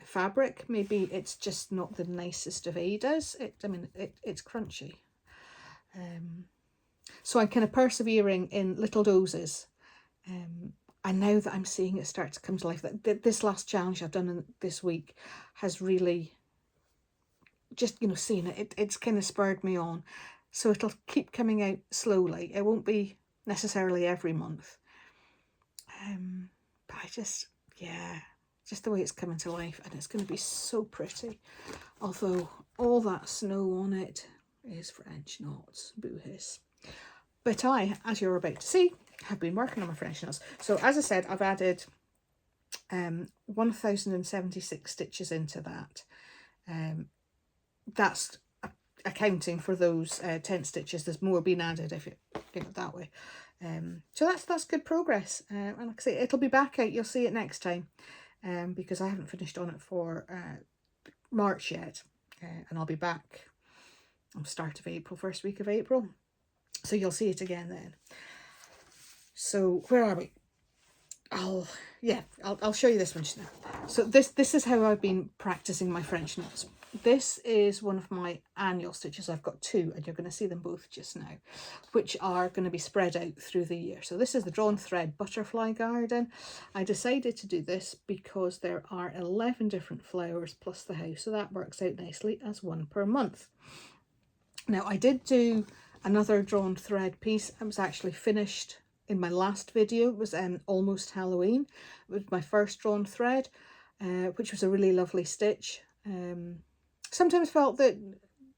fabric. Maybe it's just not the nicest of Adas. It's crunchy. So I'm kind of persevering in little doses. And now that I'm seeing it start to come to life, that this last challenge I've done this week has really just, you know, seeing it, it's kind of spurred me on. So it'll keep coming out slowly. It won't be necessarily every month. But I just, yeah, just the way it's coming to life, and it's going to be so pretty. Although all that snow on it is French knots, boo-hiss. But I, as you're about to see, have been working on my French knots. So as I said, I've added 1076 stitches into that. That's accounting for those tent stitches. There's more being added if you get it that way. So that's good progress. And like I say, it'll be back out. You'll see it next time, because I haven't finished on it for March yet, and I'll be back on start of April, first week of April. So you'll see it again then. So where are we? I'll show you this one just now. So this is how I've been practicing my French knots. This is one of my annual stitches. I've got 2, and you're going to see them both just now, which are going to be spread out through the year. So this is the Drawn Thread Butterfly Garden. I decided to do this because there are 11 different flowers plus the house, so that works out nicely as 1 per month. Now I did do another drawn thread piece. I was actually finished in my last video. It was almost Halloween. It was my first drawn thread, which was a really lovely stitch. Sometimes felt that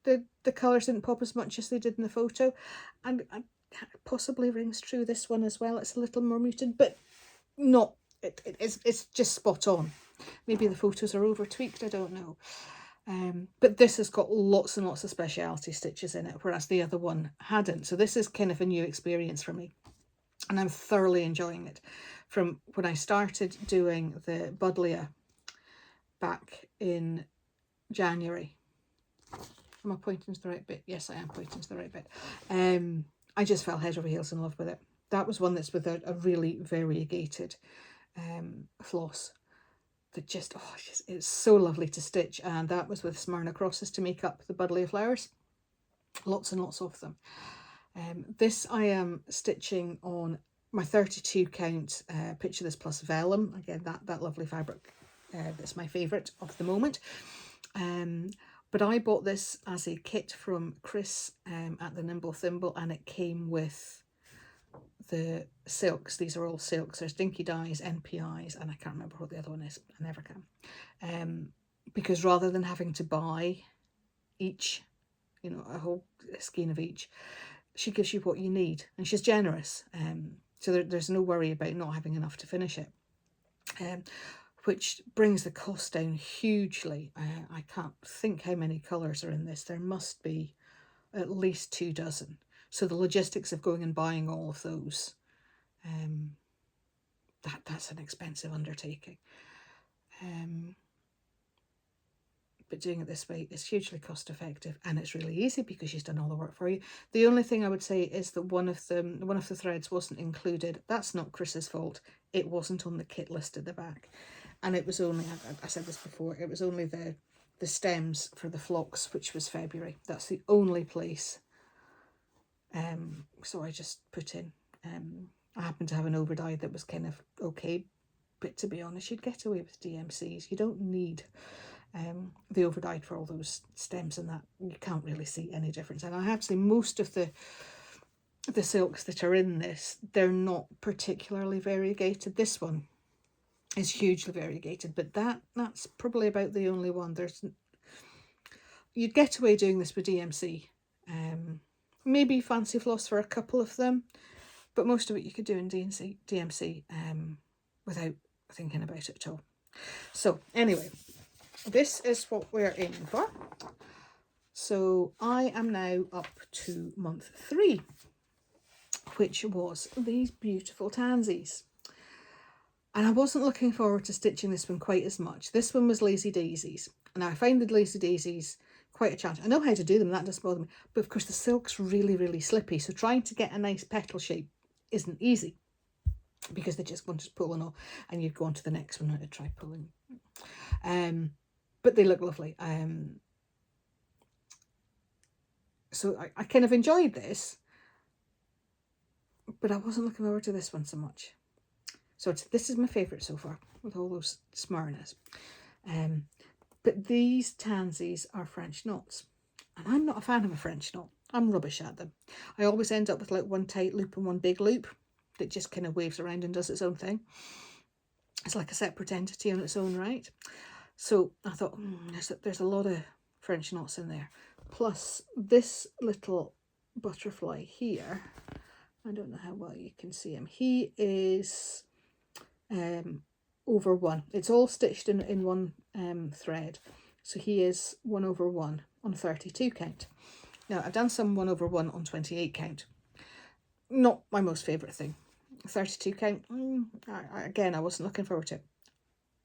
the colours didn't pop as much as they did in the photo, and possibly rings true this one as well. It's a little more muted, but not, it's just spot on. Maybe the photos are over tweaked, I don't know. But this has got lots and lots of speciality stitches in it, whereas the other one hadn't. So this is kind of a new experience for me, and I'm thoroughly enjoying it. From when I started doing the Buddleia back in January. Am I pointing to the right bit? Yes, I am pointing to the right bit. I just fell head over heels in love with it. That was one that's with a really variegated floss. that just, oh, it's so lovely to stitch. And that was with Smyrna crosses to make up the Buddleia flowers. Lots and lots of them. This I am stitching on my 32 count Picture This Plus vellum. Again, that lovely fabric that's my favourite of the moment. But I bought this as a kit from Chris at the Nimble Thimble, and it came with the silks. These are all silks. There's Dinky Dyes, NPIs, and I can't remember what the other one is. I never can. Because rather than having to buy each, you know, a whole skein of each, she gives you what you need, and she's generous. So there's no worry about not having enough to finish it. Which brings the cost down hugely. I can't think how many colours are in this. There must be at least 2 dozen. So the logistics of going and buying all of those, that's an expensive undertaking. But doing it this way is hugely cost effective, and it's really easy because she's done all the work for you. The only thing I would say is that one of the threads wasn't included. That's not Chris's fault. It wasn't on the kit list at the back. And it was only, I said this before, it was only the stems for the phlox, which was February. That's the only place. So I just put in, I happened to have an overdye that was kind of okay, but to be honest, you'd get away with DMCs. You don't need the overdyed for all those stems, and that you can't really see any difference. And I have to say, most of the silks that are in this, they're not particularly variegated. This one is hugely variegated, but that's probably about the only one. You'd get away doing this with DMC. Maybe fancy floss for a couple of them, but most of it you could do in DMC without thinking about it at all. So anyway, this is what we're aiming for. So I am now up to month 3, which was these beautiful tansies. And I wasn't looking forward to stitching this one quite as much. This one was Lazy Daisies. And I find the Lazy Daisies quite a challenge. I know how to do them, that doesn't bother me. But of course the silk's really, really slippy. So trying to get a nice petal shape isn't easy, because they just want to pull and all. And you'd go on to the next one and try pulling. But they look lovely. So I kind of enjoyed this, but I wasn't looking forward to this one so much. So this is my favourite so far, with all those Smyrnas. But these tansies are French knots, and I'm not a fan of a French knot. I'm rubbish at them. I always end up with like one tight loop and one big loop that just kind of waves around and does its own thing. It's like a separate entity on its own right. So I thought, there's a lot of French knots in there. Plus this little butterfly here, I don't know how well you can see him. He is over 1. It's all stitched in one thread. So he is 1 over 1 on 32 count. Now I've done some 1 over 1 on 28 count. Not my most favourite thing. 32 count, again, I wasn't looking forward to it.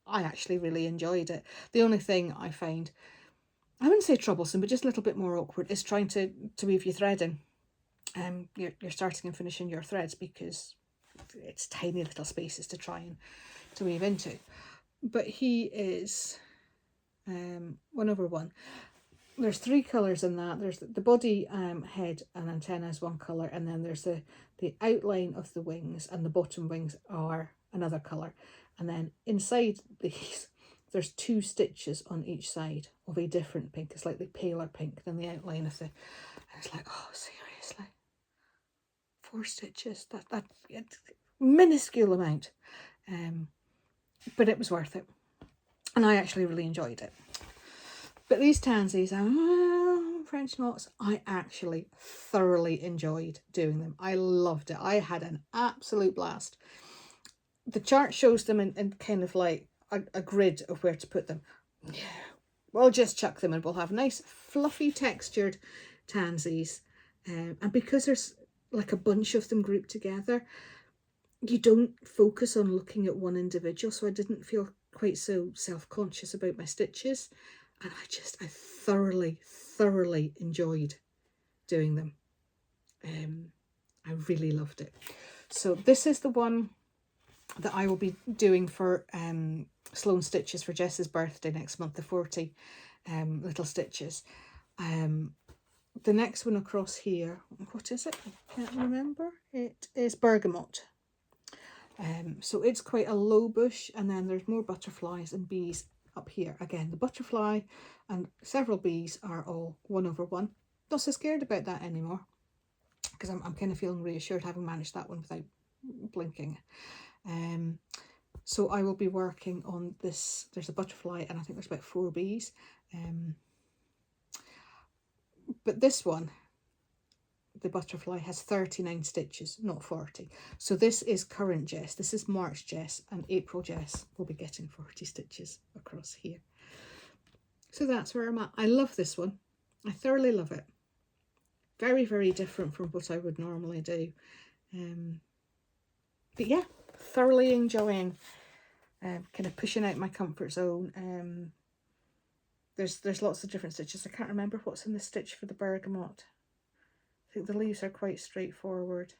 I actually really enjoyed it. The only thing I find, I wouldn't say troublesome, but just a little bit more awkward, is trying to weave your thread in. You're starting and finishing your threads, because it's tiny little spaces to try and to weave into. But he is 1 over 1. There's 3 colours in that. There's the body, head and antenna is one colour, and then there's the outline of the wings, and the bottom wings are another colour. And then inside these, there's 2 stitches on each side of a different pink, a slightly paler pink than the outline of the... And it's like, oh, seriously? 4 stitches? That minuscule amount. But it was worth it. And I actually really enjoyed it. But these tansies, French knots, I actually thoroughly enjoyed doing them. I loved it. I had an absolute blast. The chart shows them in kind of like a grid of where to put them. Yeah, we'll just chuck them and we'll have nice fluffy textured tansies. And because there's like a bunch of them grouped together, you don't focus on looking at one individual. So I didn't feel quite so self-conscious about my stitches. And I thoroughly enjoyed doing them. I really loved it. So this is the one that I will be doing for Sloan Stitches for Jess's birthday next month, the 40 little stitches. The next one across here, what is it? I can't remember. It is Bergamot. So it's quite a low bush, and then there's more butterflies and bees up here. Again, the butterfly and several bees are all 1/1. Not so scared about that anymore, because I'm kind of feeling reassured having managed that one without blinking. So I will be working on this. There's a butterfly, and I think there's about 4 bees. But this one, the butterfly, has 39 stitches, not 40. So this is current Jess. This is March Jess, and April Jess will be getting 40 stitches across here. So that's where I'm at. I love this one. I thoroughly love it. Very, very different from what I would normally do. But yeah, thoroughly enjoying kind of pushing out my comfort zone. There's lots of different stitches. I can't remember what's in the stitch for the bergamot. I think the leaves are quite straightforward.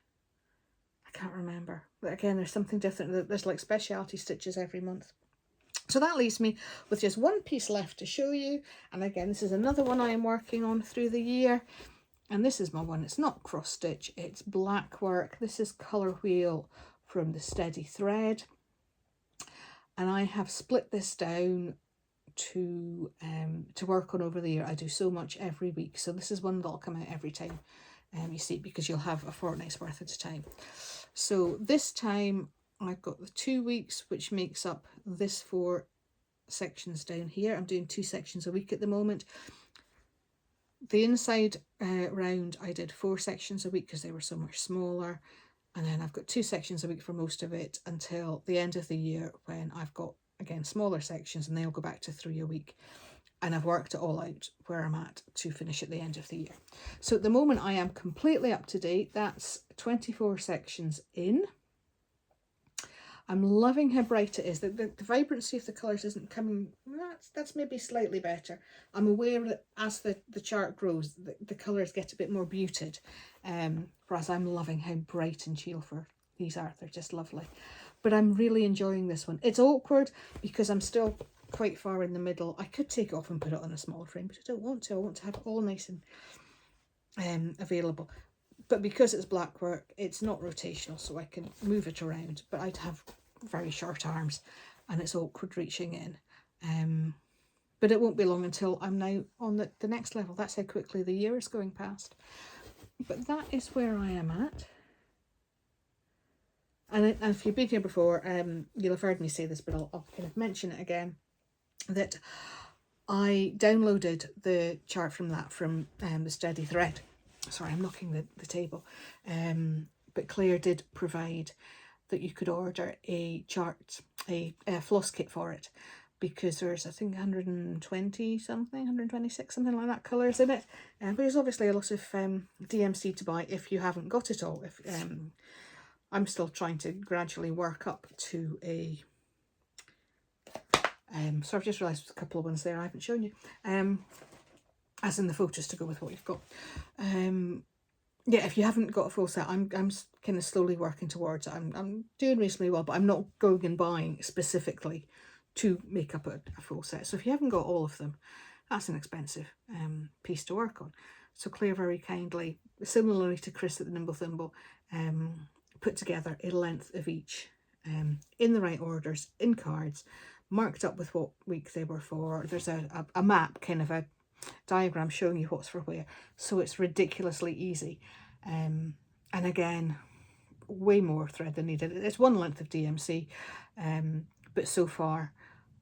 I can't remember. But again, there's something different. There's like specialty stitches every month. So that leaves me with just one piece left to show you. And again, this is another one I am working on through the year. And this is my one. It's not cross stitch, it's Blackwork. This is Colour Wheel from the Steady Thread. And I have split this down to work on over the year. I do so much every week. So this is one that'll come out every time. You see, because you'll have a fortnight's worth at a time. So this time I've got the 2 weeks, which makes up this 4 sections down here. I'm doing 2 sections a week at the moment. The inside round I did 4 sections a week because they were so much smaller, and then I've got 2 sections a week for most of it until the end of the year, when I've got again smaller sections, and they'll go back to 3 a week. And I've worked it all out where I'm at to finish at the end of the year. So at the moment I am completely up to date. That's 24 sections in. I'm loving how bright it is. The vibrancy of the colours isn't coming, that's maybe slightly better. I'm aware that as the chart grows, the colours get a bit more muted, whereas I'm loving how bright and cheerful these are. They're just lovely. But I'm really enjoying this one. It's awkward because I'm still quite far in the middle. I could take it off and put it on a smaller frame, but I don't want to. I want to have it all nice and available. But because it's Blackwork, it's not rotational, so I can move it around. But I'd have very short arms, and it's awkward reaching in. But it won't be long until I'm now on the next level. That's how quickly the year is going past. But that is where I am at. And if you've been here before, you'll have heard me say this, but I'll kind of mention it again, that I downloaded the chart from the Steady Thread. Sorry, I'm knocking the table. But Claire did provide that you could order a chart, a floss kit for it, because there's, I think, 120 something, 126, something like that, colours in it. But there's obviously a lot of DMC to buy if you haven't got it all. If I'm still trying to gradually work up to a... so I've just realised there's a couple of ones there I haven't shown you. As in the photos to go with what you've got. Yeah, if you haven't got a full set, I'm kind of slowly working towards it. I'm doing reasonably well, but I'm not going and buying specifically to make up a full set. So if you haven't got all of them, that's an expensive piece to work on. So Claire very kindly, similarly to Chris at the Nimble Thimble, put together a length of each in the right orders, in cards, marked up with what week they were for. There's a map, kind of a diagram showing you what's for where, so it's ridiculously easy. And again, way more thread than needed. It's one length of DMC, but so far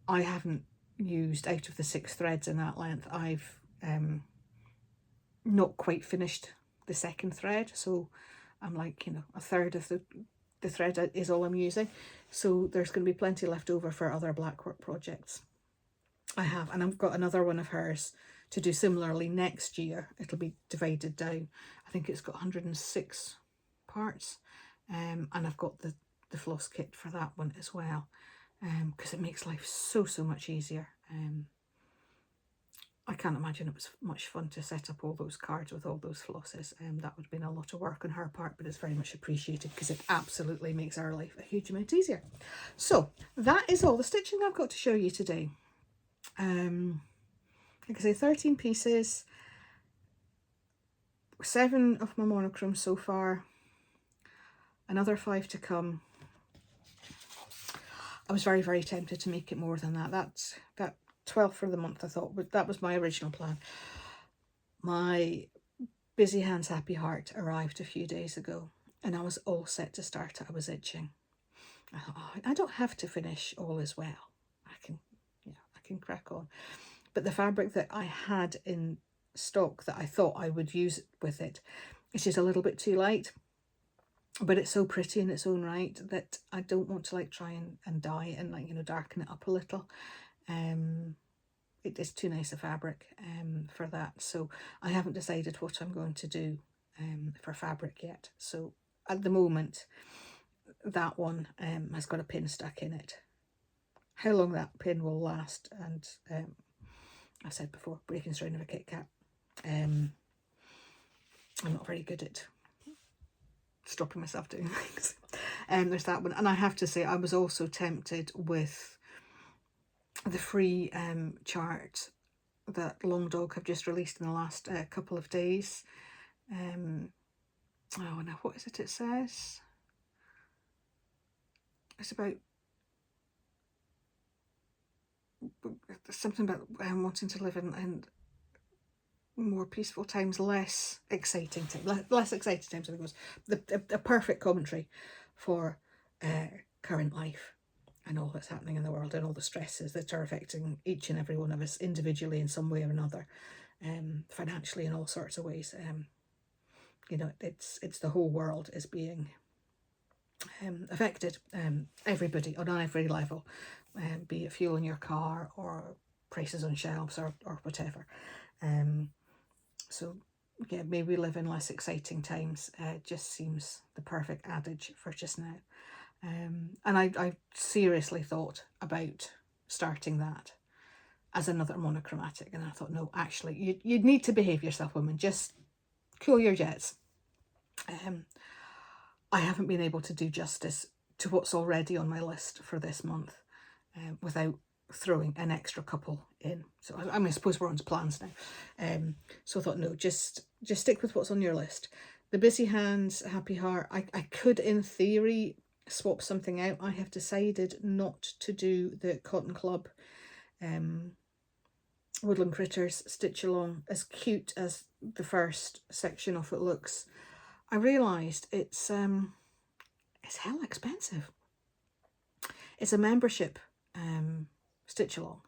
I haven't used, out of the 6 threads in that length, I've not quite finished the second thread, so I'm like, you know, a third of the thread is all I'm using. So there's going to be plenty left over for other Blackwork projects I have, and I've got another one of hers to do similarly next year. It'll be divided down. I think it's got 106 parts, and I've got the floss kit for that one as well, because it makes life so much easier. I can't imagine it was much fun to set up all those cards with all those flosses. That would have been a lot of work on her part, but it's very much appreciated because it absolutely makes our life a huge amount easier. So that is all the stitching I've got to show you today. Like I say, 13 pieces, 7 of my monochromes so far, another 5 to come. I was very, very tempted to make it more than that. That 12 for the month, I thought, but that was my original plan. My Busy Hands Happy Heart arrived a few days ago and I was all set to start it. I was itching. I thought, oh, I don't have to finish All Is Well. I can crack on. But the fabric that I had in stock that I thought I would use with it, it's just a little bit too light. But it's so pretty in its own right that I don't want to like try and dye it and like, you know, darken it up a little. It is too nice a fabric for that. So I haven't decided what I'm going to do for fabric yet. So at the moment, that one has got a pin stuck in it. How long that pin will last, and I've said before, breaking strain of a Kit Kat. I'm not very good at stopping myself doing things. There's that one. And I have to say, I was also tempted with the free chart that Long Dog have just released in the last couple of days. Oh, now what is it? It says it's about something about wanting to live in more peaceful times, less exciting times. Less exciting times, I think it was the perfect commentary for current life and all that's happening in the world and all the stresses that are affecting each and every one of us individually in some way or another, financially in all sorts of ways. You know, it's the whole world is being affected, everybody on every level, be it fuel in your car or prices on shelves or whatever. So yeah, maybe we live in less exciting times. Just seems the perfect adage for just now. And I seriously thought about starting that as another monochromatic, and I thought, no, actually, you'd need to behave yourself, women. Just cool your jets. I haven't been able to do justice to what's already on my list for this month without throwing an extra couple in. So I mean, I suppose we're on to plans now. So I thought, no, just stick with what's on your list. The Busy Hands Happy Heart, I could in theory swap something out. I have decided not to do the Cotton Club Woodland Critters Stitch Along. As cute as the first section of it looks, I realised it's hell expensive. It's a membership stitch along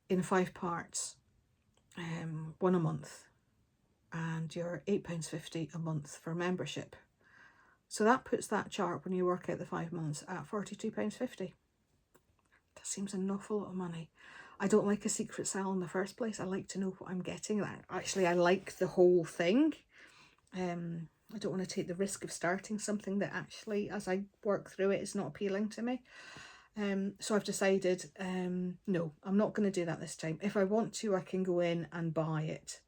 in 5 parts, one a month, and you're £8.50 a month for membership. So that puts that chart, when you work out the 5 months, at £42.50. That seems an awful lot of money. I don't like a secret sale in the first place. I like to know what I'm getting. Actually, I like the whole thing. I don't want to take the risk of starting something that actually, as I work through it, is not appealing to me. So I've decided, no, I'm not going to do that this time. If I want to, I can go in and buy it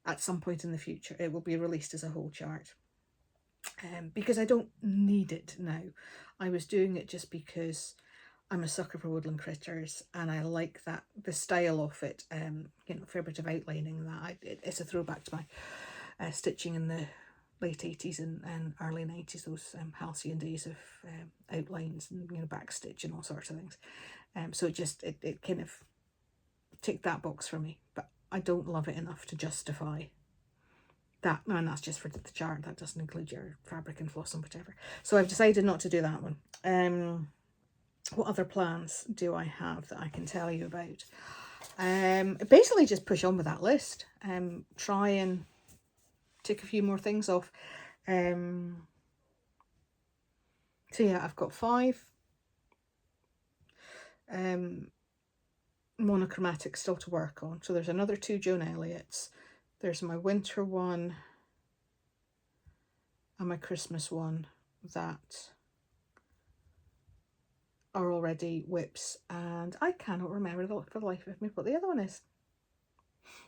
at some point in the future. It will be released as a whole chart. Because I don't need it now. I was doing it just because I'm a sucker for woodland critters and I like that, the style of it, you know, a fair bit of outlining that. It's a throwback to my stitching in the late 80s and early 90s, those halcyon days of outlines and, you know, back stitch and all sorts of things. So it kind of ticked that box for me, but I don't love it enough to justify that. And that's just for the chart. That doesn't include your fabric and floss and whatever. So I've decided not to do that one. What other plans do I have that I can tell you about? Basically just push on with that list. Try and tick a few more things off. So yeah, I've got 5 monochromatic still to work on. So there's another 2 Joan Elliott's. There's my winter one and my Christmas one that are already whips, and I cannot remember for the life of me what the other one is.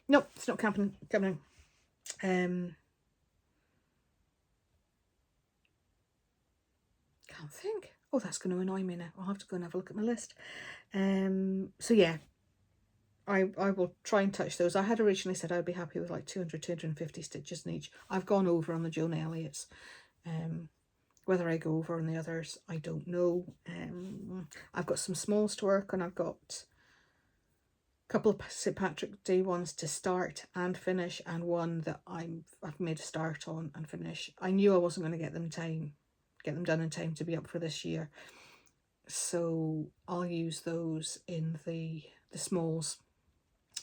Nope, it's not coming in. Can't think. Oh, that's going to annoy me now. I'll have to go and have a look at my list. So yeah, I will try and touch those. I had originally said I'd be happy with like 200, 250 stitches in each. I've gone over on the Joan Elliott's. Whether I go over on the others, I don't know. I've got some smalls to work on. I've got a couple of St. Patrick's Day ones to start and finish, and one that I've made a start on and finish. I knew I wasn't going to get them done in time to be up for this year, so I'll use those in the smalls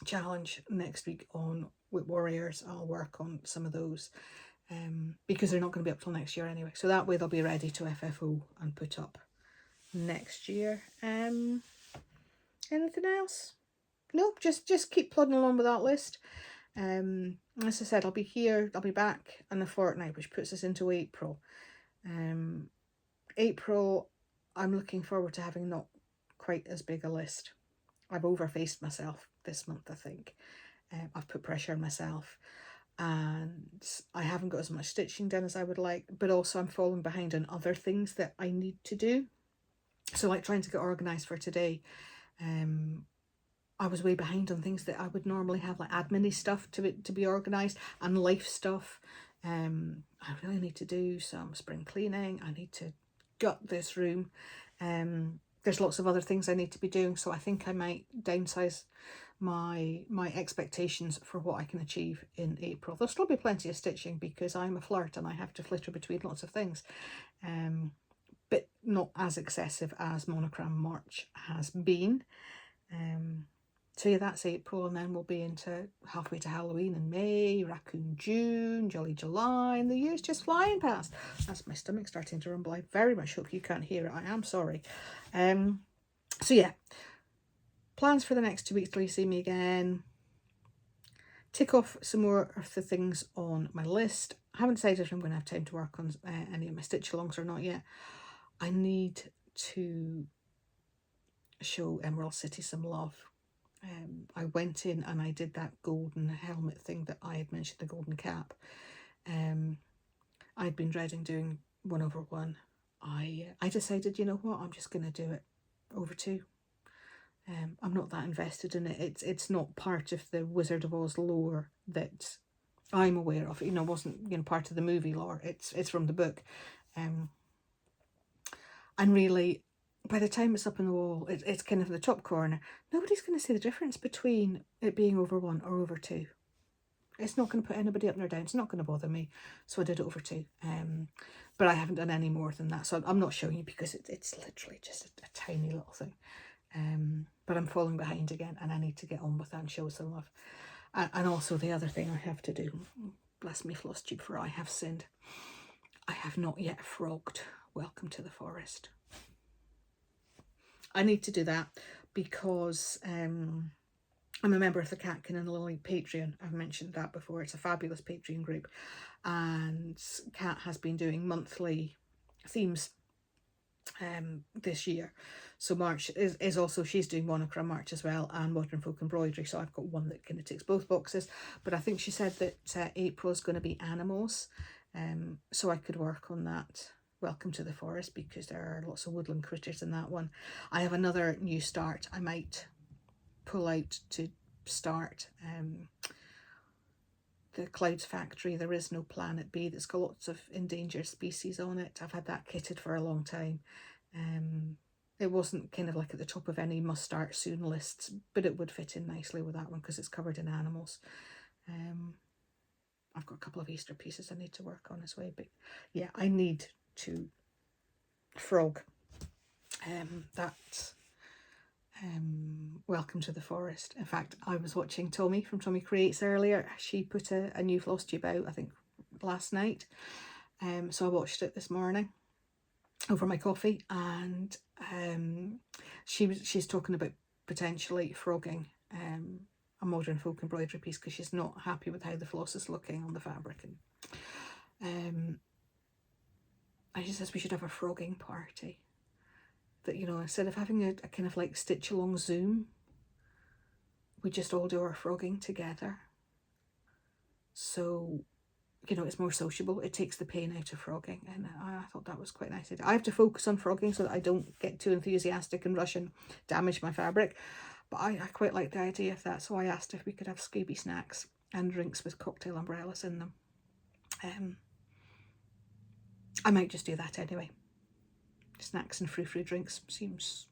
challenge next week on Whip Warriors. I'll work on some of those because they're not going to be up till next year anyway, so that way they'll be ready to FFO and put up next year. Anything else? Nope, just keep plodding along with that list. As I said, I'll be back in a fortnight, which puts us into April. April, I'm looking forward to having not quite as big a list. I've overfaced myself this month, I think. I've put pressure on myself, and I haven't got as much stitching done as I would like, but also I'm falling behind on other things that I need to do. So like trying to get organised for today, I was way behind on things that I would normally have, like admin-y stuff to be organised, and life stuff. I really need to do some spring cleaning. I need to gut this room. There's lots of other things I need to be doing, so I think I might downsize my expectations for what I can achieve in April. There'll still be plenty of stitching because I'm a flirt and I have to flitter between lots of things, but not as excessive as Monochrome March has been. So yeah, that's April, and then we'll be into halfway to Halloween in May, Raccoon June, Jolly July, and the year's just flying past. That's my stomach starting to rumble. I very much hope you can't hear it. I am sorry. So yeah, plans for the next 2 weeks till you see me again. Tick off some more of the things on my list. I haven't decided if I'm going to have time to work on any of my stitch alongs or not yet. I need to show Emerald City some love. I went in and I did that golden helmet thing that I had mentioned, the golden cap. I'd been dreading doing 1/1. I decided, you know what, I'm just going to do it over 2. I'm not that invested in it. It's not part of the Wizard of Oz lore that I'm aware of. You know, wasn't part of the movie lore. It's from the book. And really, by the time it's up on the wall, it's kind of in the top corner, nobody's going to see the difference between it being over 1 or over 2. It's not going to put anybody up nor down. It's not going to bother me. So I did it over 2. But I haven't done any more than that. So I'm not showing you because it's literally just a tiny little thing. But I'm falling behind again, and I need to get on with that and show some love. And also the other thing I have to do, bless me Flosstube, for I have sinned. I have not yet frogged Welcome to the Forest. I need to do that because I'm a member of the Catkin and Lily Patreon. I've mentioned that before. It's a fabulous Patreon group, and Cat has been doing monthly themes this year. So March is also, she's doing Monochrome March as well, and Modern Folk Embroidery. So I've got one that kind of ticks both boxes. But I think she said that April is going to be animals, so I could work on that Welcome to the Forest because there are lots of woodland critters in that one. I have another new start I might pull out to start. The Clouds Factory, There Is No Planet B, that's got lots of endangered species on it. I've had that kitted for a long time. It wasn't kind of like at the top of any must start soon lists, but it would fit in nicely with that one because it's covered in animals. I've got a couple of Easter pieces I need to work on as well, but yeah, I need to frog that Welcome to the Forest. In fact, I was watching Tommy from Tommy Creates earlier. She put a new Flosstube out, I think last night. So I watched it this morning over my coffee, and she's talking about potentially frogging a Modern Folk Embroidery piece because she's not happy with how the floss is looking on the fabric, and she says we should have a frogging party. that, you know, instead of having a kind of like stitch along Zoom, we just all do our frogging together. So, you know, it's more sociable. It takes the pain out of frogging, and I thought that was quite nice. I have to focus on frogging so that I don't get too enthusiastic and rush and damage my fabric. But I quite like the idea of that, so I asked if we could have Scooby snacks and drinks with cocktail umbrellas in them. I might just do that anyway. Snacks and frou-frou drinks seems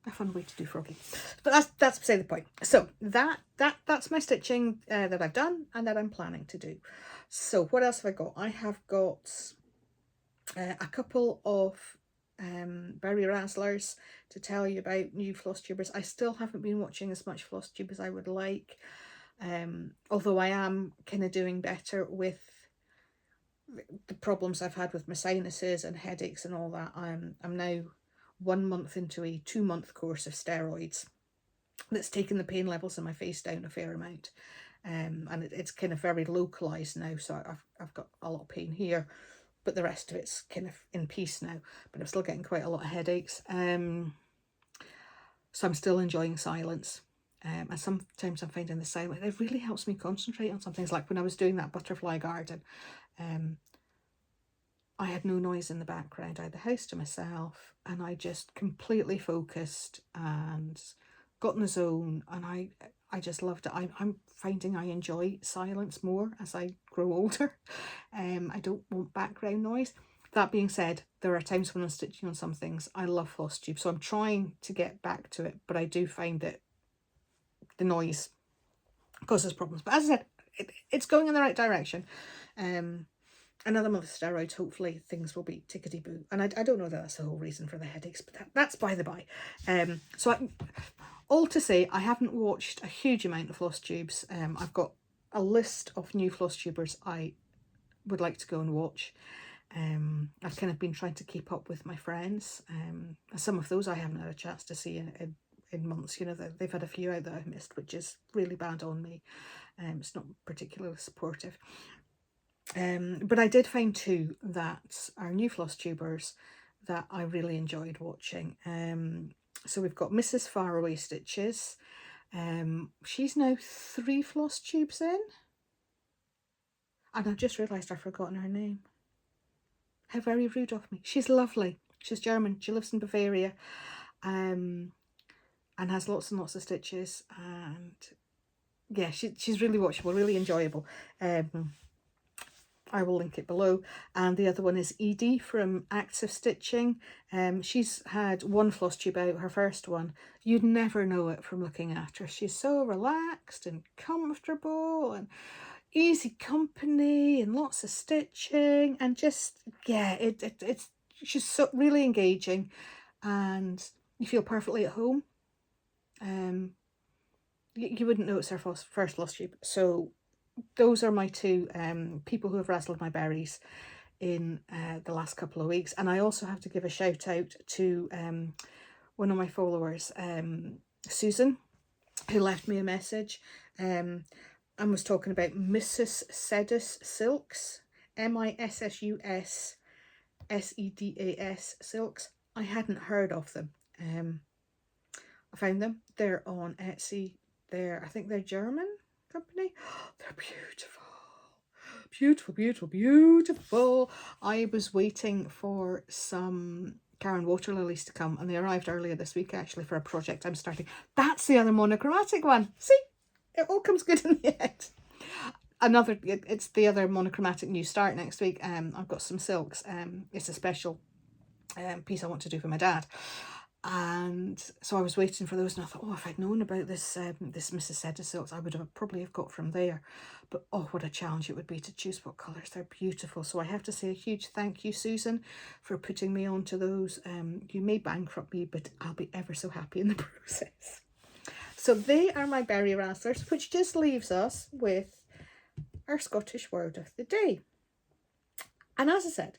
a fun way to do frogging, but that's beside the point. So that's my stitching that I've done and that I'm planning to do. So what else have I got? I have got a couple of berry razzlers to tell you about new Flosstubers. I still haven't been watching as much Flosstube as I would like, although I am kind of doing better with the problems I've had with my sinuses and headaches and all that. I'm now 1 month into a 2-month course of steroids that's taken the pain levels in my face down a fair amount, and it's kind of very localized now, so I've got a lot of pain here, but the rest of it's kind of in peace now, but I'm still getting quite a lot of headaches. So I'm still enjoying silence, and sometimes I'm finding the silence, it really helps me concentrate on some things. Like when I was doing that butterfly garden, I had no noise in the background. I had the house to myself, and I just completely focused and got in the zone, and I just loved it. I'm finding I enjoy silence more as I grow older. I don't want background noise. That being said, there are times when I'm stitching on some things. I love Flosstube, so I'm trying to get back to it, but I do find that the noise causes problems. But as I said, it's going in the right direction. Another month of steroids, hopefully things will be tickety-boo. And I don't know that that's the whole reason for the headaches, but that's by the by. So all to say, I haven't watched a huge amount of Flosstubes. I've got a list of new Flosstubers I would like to go and watch. I've kind of been trying to keep up with my friends. Some of those I haven't had a chance to see in months. You know, they've had a few out that I've missed, which is really bad on me. It's not particularly supportive. But I did find two that are new Flosstubers that I really enjoyed watching. So we've got Mrs. Faraway Stitches. She's now 3 Flosstubes in. And I've just realised I've forgotten her name. How very rude of me. She's lovely. She's German. She lives in Bavaria. And has lots and lots of stitches. And yeah, she's really watchable, really enjoyable. I will link it below. And the other one is Edie from Active Stitching. She's had 1 Flosstube out, her first one. You'd never know it from looking at her. She's so relaxed and comfortable and easy company and lots of stitching, and just, yeah, it's she's so really engaging, and you feel perfectly at home. You wouldn't know it's her first Flosstube. So those are my 2 people who have razzled my berries in the last couple of weeks. And I also have to give a shout out to one of my followers, Susan, who left me a message and was talking about Mrs. Sedus Silks, MISSUS SEDAS Silks. I hadn't heard of them. I found them. They're on Etsy. I think they're German company. They're beautiful. Beautiful, beautiful, beautiful. I was waiting for some Karen water lilies to come, and they arrived earlier this week actually for a project I'm starting. That's the other monochromatic one. See, it all comes good in the end. It's the other monochromatic new start next week. I've got some silks. It's a special piece I want to do for my dad. And so I was waiting for those, and I thought, oh, if I'd known about this this Mrs. Sedda silks, I would have probably have got from there. But oh, what a challenge it would be to choose what colours. They're beautiful. So I have to say a huge thank you, Susan, for putting me onto those. You may bankrupt me, but I'll be ever so happy in the process. So they are my berry razzlers, which just leaves us with our Scottish word of the day. And as I said,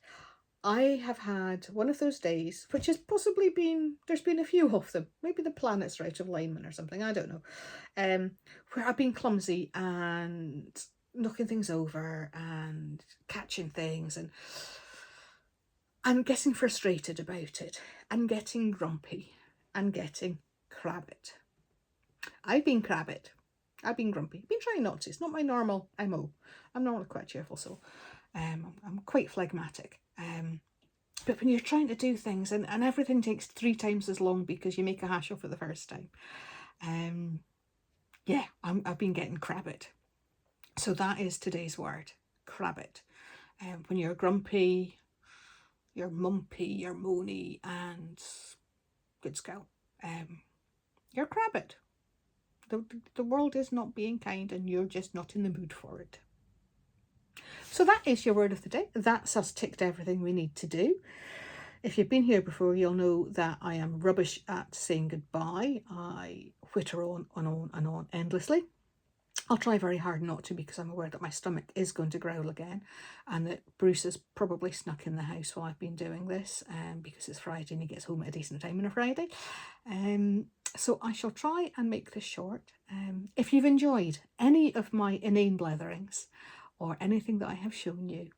I have had one of those days, which has possibly been, there's been a few of them, maybe the planets are out of alignment or something, I don't know, where I've been clumsy and knocking things over and catching things, and and getting frustrated about it, and getting grumpy, and getting crabbit. I've been crabbit. I've been grumpy. I've been trying not to. It's not my normal MO. I'm normally quite cheerful, so I'm quite phlegmatic. But when you're trying to do things and everything takes 3 times as long because you make a hassle for the first time, yeah, I've been getting crabbit. So that is today's word, crabbit. When you're grumpy, you're mumpy, you're moany, and good skull. You're crabbit. The world is not being kind and you're just not in the mood for it. So that is your word of the day. That's us ticked everything we need to do. If you've been here before, you'll know that I am rubbish at saying goodbye. I whitter on and on and on endlessly. I'll try very hard not to, because I'm aware that my stomach is going to growl again and that Bruce has probably snuck in the house while I've been doing this, because it's Friday and he gets home at a decent time on a Friday. So I shall try and make this short. If you've enjoyed any of my inane bletherings or anything that I have shown you,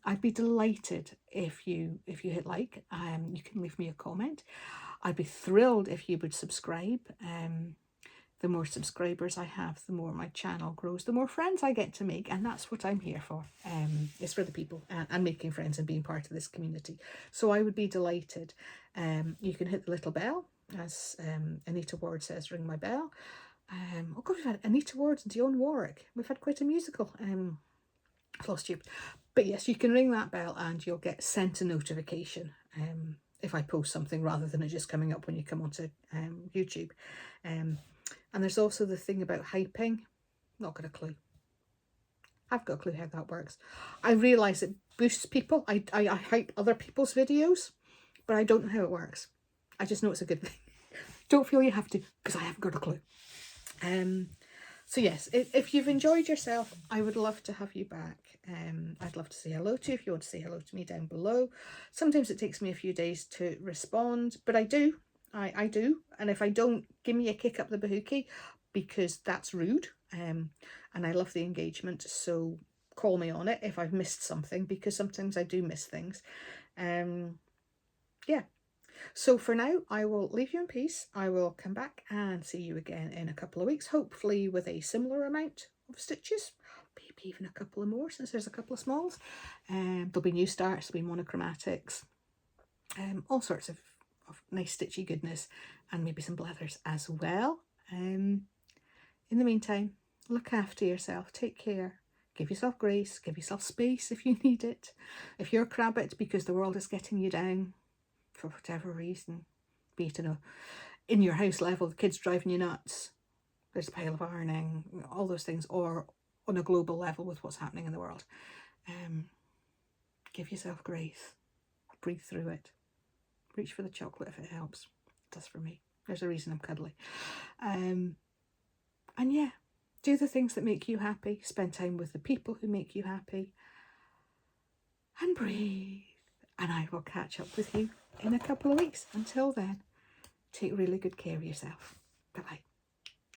I'd be delighted if you hit like. You can leave me a comment. I'd be thrilled if you would subscribe. The more subscribers I have, the more my channel grows, the more friends I get to make, and that's what I'm here for. It's for the people and making friends and being part of this community. So I would be delighted. You can hit the little bell, as Anita Ward says, ring my bell. Oh God, we've had Anita Ward and Joan Warwick. We've had quite a musical Flosstube. But yes, you can ring that bell and you'll get sent a notification if I post something, rather than it just coming up when you come onto YouTube. And there's also the thing about hyping. Not got a clue. I've got a clue how that works. I realise it boosts people. I hype other people's videos, but I don't know how it works. I just know it's a good thing. Don't feel you have to, because I haven't got a clue. So yes, if you've enjoyed yourself, I would love to have you back. I'd love to say hello to you if you want to say hello to me down below. Sometimes it takes me a few days to respond, but I do. I do. And if I don't, give me a kick up the bahookie, because that's rude. And I love the engagement. So call me on it if I've missed something, because sometimes I do miss things. Yeah. So for now, I will leave you in peace. I will come back and see you again in a couple of weeks, hopefully with a similar amount of stitches, maybe even a couple of more, since there's a couple of smalls. There'll be new starts, there'll be monochromatics, all sorts of nice stitchy goodness, and maybe some blethers as well. In the meantime, look after yourself, take care, give yourself grace, give yourself space if you need it. If you're crabbit because the world is getting you down for whatever reason, be it in your house level, the kids driving you nuts, there's a pile of ironing, all those things, or on a global level with what's happening in the world, give yourself grace, breathe through it. Reach for the chocolate if it helps. It does for me. There's a reason I'm cuddly. And yeah, do the things that make you happy. Spend time with the people who make you happy. And breathe. And I will catch up with you in a couple of weeks. Until then, take really good care of yourself. Bye-bye.